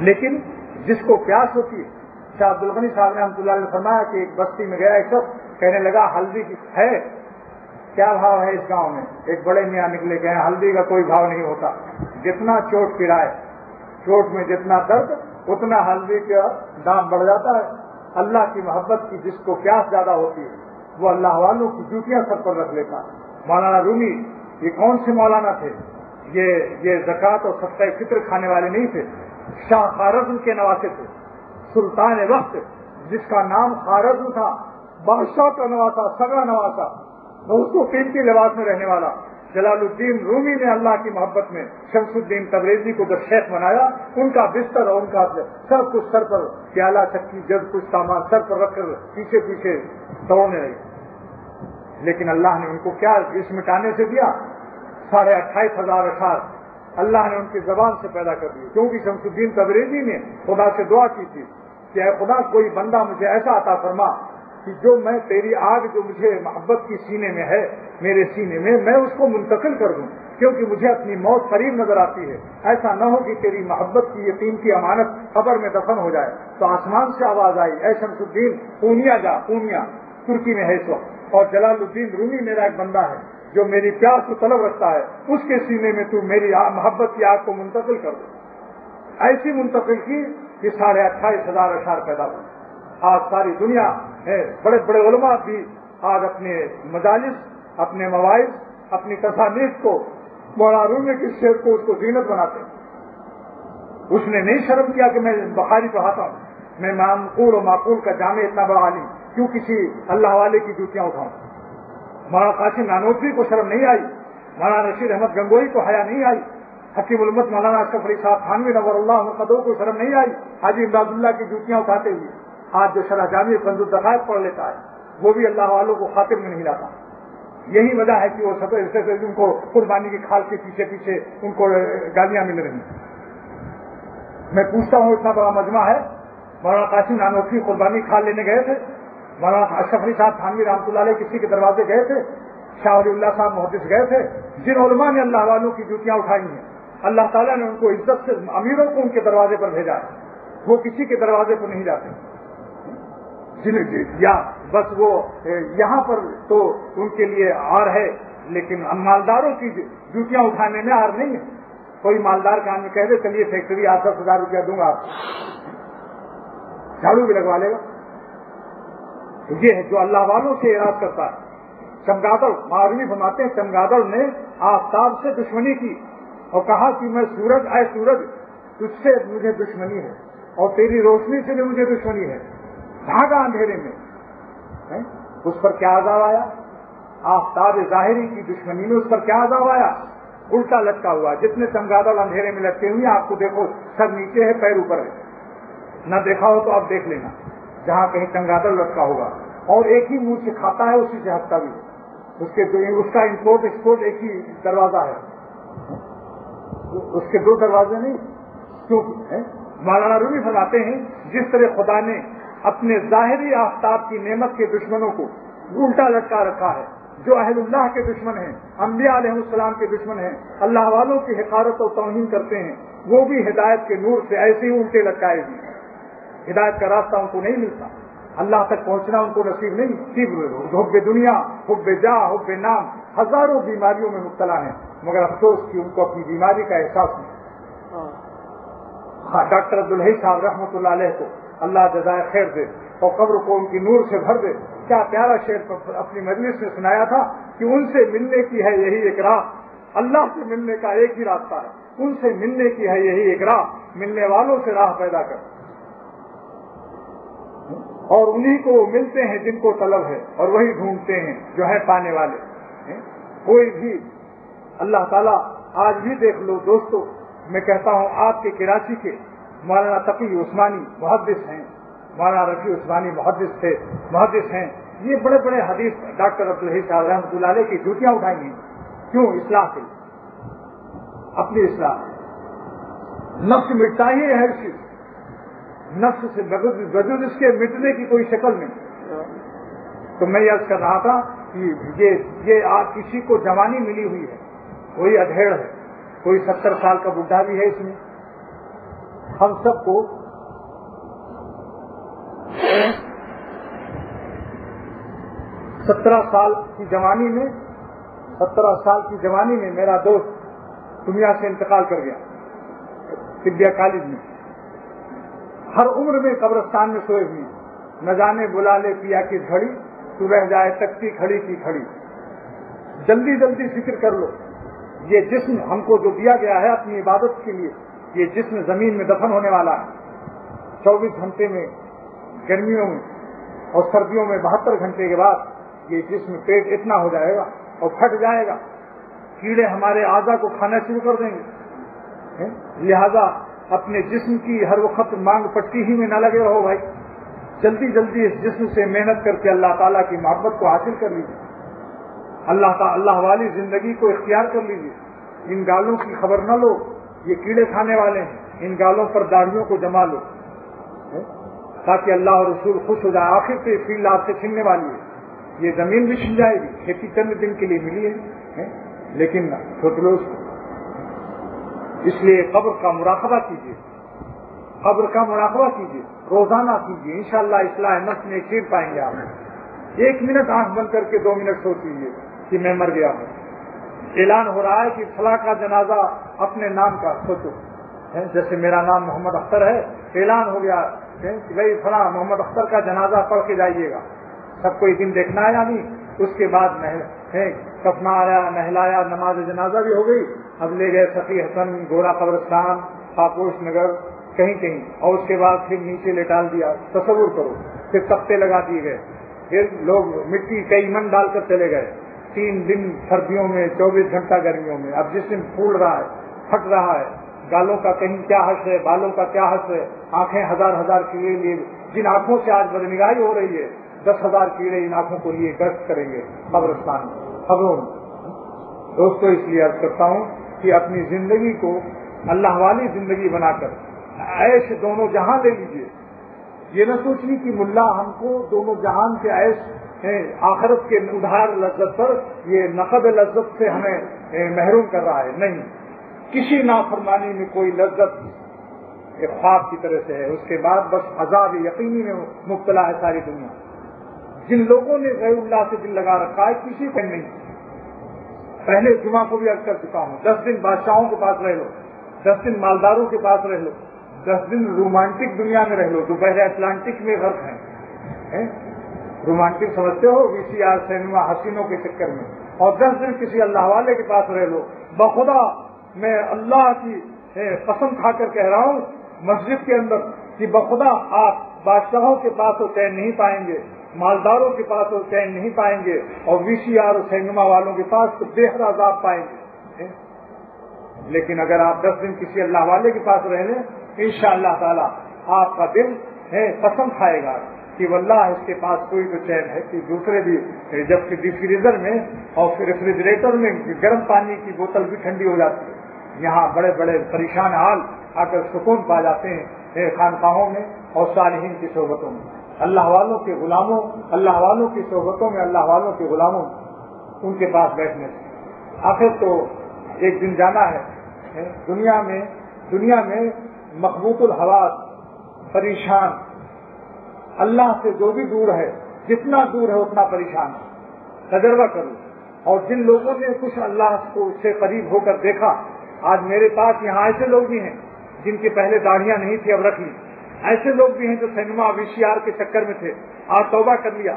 لیکن جس کو پیاس ہوتی ہے، شاہ عبد الغنی صاحب نے رحمۃ اللہ علیہ فرمایا کہ ایک بستی میں گیا ایک شخص، کہنے لگا ہلدی ہے کیا بھاؤ ہے اس گاؤں میں؟ ایک بڑے میاں نکلے گئے ہلدی کا کوئی بھاؤ نہیں ہوتا، جتنا چوٹ پڑائے، چوٹ میں جتنا درد اتنا ہلدی کا دام بڑھ جاتا ہے۔ اللہ کی محبت کی جس کو پیاس زیادہ ہوتی ہے وہ اللہ والوں کی جوتیاں سر پر رکھ لیتا۔ مولانا رومی یہ کون سے مولانا تھے؟ یہ زکوٰۃ اور صدقہ فطر کھانے والے نہیں تھے، شاہ خوارزم کے نواسے تھے، سلطان وقت جس کا نام خوارزم تھا، بادشاہ کا نواسا، سگا نواسا، اس کو قیمتی لباس میں رہنے والا۔ جلال الدین رومی نے اللہ کی محبت میں شمس الدین تبریزی کو جب شیخ بنایا، ان کا بستر اور ان کا سب کچھ سر پر، پیالہ چکی جب کچھ سامان سر پر رکھ کر پیچھے پیچھے دوڑنے لگے۔ لیکن اللہ نے ان کو کیا اس مٹانے سے دیا؟ 28,500 اشعار اللہ نے ان کی زبان سے پیدا کر دیے، کیونکہ شمس الدین تبریزی نے خدا سے دعا کی تھی کہ اے خدا کوئی بندہ مجھے ایسا عطا فرما کہ جو میں تیری آگ جو مجھے محبت کی سینے میں ہے، میرے سینے میں اس کو منتقل کر دوں، کیونکہ مجھے اپنی موت قریب نظر آتی ہے۔ ایسا نہ ہو کہ تیری محبت کی یقین کی امانت قبر میں دفن ہو جائے۔ تو آسمان سے آواز آئی، اے شمس الدین پونیا جا، پونیا ترکی میں ہے اس وقت، اور جلال الدین رومی میرا ایک بندہ ہے جو میری پیاس کو طلب رکھتا ہے، اس کے سینے میں تو میری محبت کی آگ کو منتقل کر دو۔ ایسی منتقل کی کہ 28,500 اشعار پیدا ہوئے۔ آج ساری دنیا بڑے بڑے علماء بھی آج اپنے مجالس، اپنے مواعظ اپنی تصانیف کو مولانا رومی کے شعر کو اس کو زینت بناتے ہیں. اس نے نہیں شرم کیا کہ میں بخاری پڑھاتا ہوں, میں منقول و معقول کا جامع اتنا بڑا عالم, کیوں کسی اللہ والے کی جوتیاں اٹھاؤں. مولانا قاسم نانوتوی کو شرم نہیں آئی, مولانا رشید احمد گنگوئی کو حیا نہیں آئی, حکیم الامت مولانا اشرف علی صاحب تھانوی نور اللہ مرقدو کو شرم نہیں آئی حاجی امداد اللہ کی جوتیاں اٹھاتے ہوئے. آج جو شرح جامع کنز الدقائق پڑھ لیتا ہے وہ بھی اللہ والوں کو خاطر میں نہیں لاتا. یہی وجہ ہے کہ وہ سب ان کو قربانی کی کھال کے پیچھے پیچھے ان کو گالیاں مل رہی ہیں. میں پوچھتا ہوں, اتنا بڑا مجمع ہے, مولانا قاسم نانوتوی قربانی کھال لینے گئے تھے, مولانا اشرف علی صاحب تھانوی رحمۃ اللہ علیہ کسی کے دروازے گئے تھے, شاہ ولی اللہ صاحب محدث گئے تھے, جن علماء نے اللہ والوں کی جوتیاں اٹھائی ہیں اللہ تعالیٰ نے ان کو عزت سے امیروں کو ان کے دروازے پر بھیجا ہے, وہ کسی کے دروازے پر نہیں جاتے. یا بس وہ یہاں پر تو ان کے لیے آر ہے, لیکن مالداروں کی جوتیاں اٹھانے میں آر نہیں ہے. کوئی مالدار کام میں کہہ دے چلیے فیکٹری 8-10,000 روپیہ دوں گا آپ, جھاڑو بھی لگوا لے گا. یہ ہے جو اللہ والوں سے اعراض کرتا ہے. چمگادڑ ماروی فرماتے ہیں چمگادڑ نے آفتاب سے دشمنی کی اور کہا کہ میں سورج, اے سورج تجھ سے مجھے دشمنی ہے اور تیری روشنی سے بھی مجھے دشمنی ہے. بھاگا اندھیرے میں, اس پر کیا عذاب آیا؟ آفتاب ظاہری کی دشمنی میں اس پر کیا عذاب آیا؟ الٹا لٹکا ہوا. جتنے چمگادڑ اندھیرے میں لٹکے ہوئے آپ کو دیکھو سر نیچے ہے پیر اوپر ہے, نہ دیکھا ہو تو آپ دیکھ لینا جہاں کہیں چمگادڑ لٹکا ہوگا, اور ایک ہی منہ سے کھاتا ہے اسی سے ہٹتا بھی, اس کا امپورٹ ایکسپورٹ ایک ہی دروازہ ہے, اس کے 2 دروازے نہیں. کیوں؟ مولانا رومی فرماتے ہیں جس طرح خدا نے اپنے ظاہری آفتاب کی نعمت کے دشمنوں کو الٹا لٹکا رکھا ہے, جو اہل اللہ کے دشمن ہیں, انبیاء علیہ السلام کے دشمن ہیں, اللہ والوں کی حقارت و توہین کرتے ہیں, وہ بھی ہدایت کے نور سے ایسے ہی الٹے لٹکائے گی. ہدایت کا راستہ ان کو نہیں ملتا, اللہ تک پہنچنا ان کو نصیب نہیں. حب دنیا, حب جاہ, حب نام, ہزاروں بیماریوں میں مبتلا ہیں, مگر افسوس کہ ان کو اپنی بیماری کا احساس نہیں. ڈاکٹر عبدالحی صاحب رحمۃ اللہ علیہ کو اللہ جزائے خیر دے اور قبر کو ان کی نور سے بھر دے. کیا پیارا شعر اپنی مجلس میں سنایا تھا کہ ان سے ملنے کی ہے یہی ایک راہ, اللہ سے ملنے کا ایک ہی راستہ ہے, ان سے ملنے کی ہے یہی ایک راہ, ملنے والوں سے راہ پیدا کر. اور انہی کو ملتے ہیں جن کو طلب ہے, اور وہی ڈھونڈتے ہیں جو ہے پانے والے. کوئی بھی اللہ تعالیٰ آج بھی دیکھ لو دوستو, میں کہتا ہوں آپ کے کراچی کے مولانا تقی عثمانی محدث ہیں, مولانا رفیع عثمانی محدث ہیں, یہ بڑے بڑے حدیث ڈاکٹر عبدالحی صاحب رحمۃ اللہ علیہ کی جوتیاں اٹھائی ہیں. کیوں؟ اصلاح کے, اپنی اصلاح. نفس مٹتا ہی ہے ہر چیز, نفس سے بغیر اس کے مٹنے کی کوئی شکل نہیں. تو میں یہ کر رہا تھا کہ یہ آپ کسی کو جوانی ملی ہوئی ہے, کوئی ادھیڑ ہے, کوئی 70 سال کا بڈھا بھی ہے اس میں. ہم سب کو 17 سال کی جوانی میں میرا دوست دنیا سے انتقال کر گیا طبیہ کالج میں. ہر عمر میں قبرستان میں سوئے ہوئے, نہ جانے بلا لے پیا کی گھڑی, تو رہ جائے تکتی کھڑی کی کھڑی. جلدی جلدی فکر کر لو, یہ جسم ہم کو جو دیا گیا ہے اپنی عبادت کے لیے, یہ جسم زمین میں دفن ہونے والا ہے. 24 گھنٹے میں گرمیوں میں اور سردیوں میں 72 گھنٹے کے بعد یہ جسم پیٹ اتنا ہو جائے گا اور پھٹ جائے گا, کیڑے ہمارے اعضا کو کھانا شروع کر دیں گے. لہذا اپنے جسم کی ہر وقت مانگ پٹی ہی میں نہ لگے رہو بھائی, جلدی اس جسم سے محنت کر کے اللہ تعالیٰ کی محبت کو حاصل کر لیجیے, اللہ والی زندگی کو اختیار کر لیجیے. ان گالوں کی خبر نہ لو, یہ کیڑے کھانے والے ہیں, ان گالوں پر داڑھیوں کو جما لو تاکہ اللہ اور رسول خوش ہو جائے. آخر پہ فیلڈ آپ سے چھننے والی ہے, یہ زمین بھی چھن جائے گی, کھیتی چند دن کے لیے ملی ہے, لیکن سوچ لو اس لیے قبر کا مراقبہ کیجیے, روزانہ کیجیے. انشاءاللہ اصلاح نفس میں ایک چیز پائیں گے آپ. 1 منٹ آنکھ بند کر کے 2 منٹ سوچ لیجیے کہ میں مر گیا ہوں. اعلان ہو رہا ہے کہ فلاں کا جنازہ اپنے نام کا سوچو, جیسے میرا نام محمد اختر ہے, اعلان ہو گیا کہ بھائی فلاں محمد اختر کا جنازہ پڑھ کے جائیے گا. سب کو ایک دن دیکھنا ہے, یعنی اس کے بعد میں کفنایا، نہلایا، نماز جنازہ بھی ہو گئی. اب لے گئے سخی حسن، گورا قبرستان، پاپوش نگر، کہیں کہیں، اور اس کے بعد پھر نیچے لٹال دیا. تصور کرو، پھر تختے لگا دیے گئے، پھر لوگ مٹی کئی من ڈال کر چلے گئے. 3 دن سردیوں میں، 24 گھنٹہ گرمیوں میں. اب جسم پھول رہا ہے، پھٹ رہا ہے، گالوں کا کہیں کیا حس ہے، بالوں کا کیا حس ہے، آنکھیں ہزار کیڑے لیے، جن آنکھوں سے آج بدنگاہی ہو رہی ہے 10,000 کیڑے ان آنکھوں کو لیے گشت کریں گے قبرستان میں، خبروں میں. دوستو اس لیے عرض کرتا ہوں کہ اپنی زندگی کو اللہ والی زندگی بنا کر عیش دونوں جہاں لے لیجیے. یہ نہ سوچیے کہ ملا ہم کو دونوں جہان کے عیش آخرت کے ادھار لذت پر یہ نقد لذت سے ہمیں محروم کر رہا ہے. نہیں، کسی نافرمانی میں کوئی لذت ایک خواب کی طرح سے ہے، اس کے بعد بس عذاب یقینی میں مبتلا ہے ساری دنیا. جن لوگوں نے غیر اللہ سے دل لگا رکھا ہے کسی کو نہیں. پہلے جمعہ کو بھی عرض کر چکا ہوں، 10 دن بادشاہوں کے پاس رہ لو، 10 دن مالداروں کے پاس رہ لو، 10 دن رومانٹک دنیا میں رہ لو جو بحر اٹلانٹک میں غرق ہیں. رومانٹک سمجھتے ہو، VCR سینما حسینوں کے چکر میں. اور 10 دن کسی اللہ والے کے پاس رہ لو. بخدا میں اللہ کی قسم کھا کر کہہ رہا ہوں مسجد کے اندر کہ بخدا آپ بادشاہوں کے پاس تو چین نہیں پائیں گے، مالداروں کے پاس تو چین نہیں پائیں گے، اور VCR اور سینما والوں کے پاس تو بے حد عذاب پائیں گے. لیکن اگر آپ 10 دن کسی اللہ والے کے پاس رہ لیں انشاءاللہ تعالی آپ کا دل قسم کھائے گا کہ واللہ اس کے پاس کوئی تو چین ہے. کہ دوسرے بھی جبکہ ڈی فریزر میں اور ریفریجریٹر میں گرم پانی کی بوتل بھی ٹھنڈی ہو جاتی ہے. یہاں بڑے بڑے پریشان حال آ کر سکون پا جاتے ہیں خانقاہوں میں اور صالحین کی صحبتوں میں. اللہ والوں کے غلاموں، اللہ والوں کی صحبتوں میں، اللہ والوں کے غلاموں ان کے پاس بیٹھنے سے. آخر تو ایک دن جانا ہے. دنیا میں مخبوط الحواس، پریشان، اللہ سے جو بھی دور ہے، جتنا دور ہے اتنا پریشان ہے. تجربہ کرو. اور جن لوگوں نے کچھ اللہ کو سے قریب ہو کر دیکھا، آج میرے پاس یہاں ایسے لوگ بھی ہیں جن کی پہلے داڑھیاں نہیں تھی اب رکھ لی. ایسے لوگ بھی ہیں جو سینما VCR کے چکر میں تھے، آج توبہ کر لیا.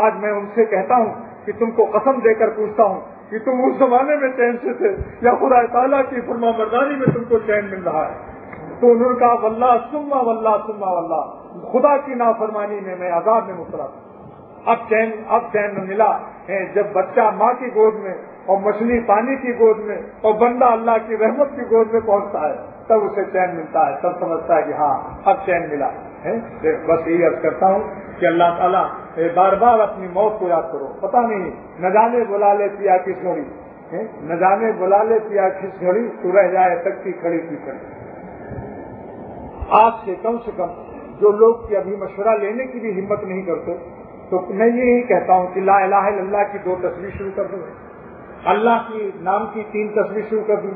آج میں ان سے کہتا ہوں کہ تم کو قسم دے کر پوچھتا ہوں کہ تم اس زمانے میں چین سے تھے یا خدا تعالیٰ کی فرما برداری میں تم کو چین مل رہا ہے. تو انہوں نے کہا واللہ ثم واللہ خدا کی نافرمانی میں عذاب میں مبتلا تھا. اب چین ملا جب بچہ ماں کی گود میں اور مچھلی پانی کی گود میں اور بندہ اللہ کی رحمت کی گود میں پہنچتا ہے تب اسے چین ملتا ہے، تب سمجھتا ہے کہ ہاں اب چین ملا. بس یہی عرض کرتا ہوں کہ اللہ تعالیٰ بار بار اپنی موت کو یاد کرو. پتہ نہیں نہ جانے بلا لے پیا کس گھڑی، نہ جانے بلا لے پیا کس گھڑی، تو رہ جائے تکتی کھڑی کی کھڑی. آج سے کم جو لوگ ابھی مشورہ لینے کی بھی ہمت نہیں کرتے، تو میں یہی کہتا ہوں کہ لا الہ الا اللہ کی 2 تصویر شروع کر دو، اللہ کی نام کی 3 تصویر شروع کر دو.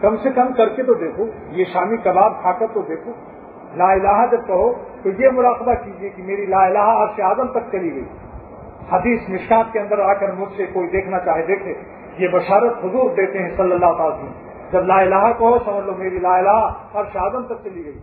کم سے کم کر کے تو دیکھو، یہ شامی کباب کھا کر تو دیکھو. لا الہ جب کہو تو یہ مراقبہ کیجئے کہ میری لا الہ عرش اعظم تک چلی گئی. حدیث مشکات کے اندر آ کر مجھ سے کوئی دیکھنا چاہے دیکھے. یہ بشارت حضور دیتے ہیں صلی اللہ علیہ وسلم. جب لا الہ کہو سمجھ لو میری لا الہ عرش اعظم تک چلی گئی.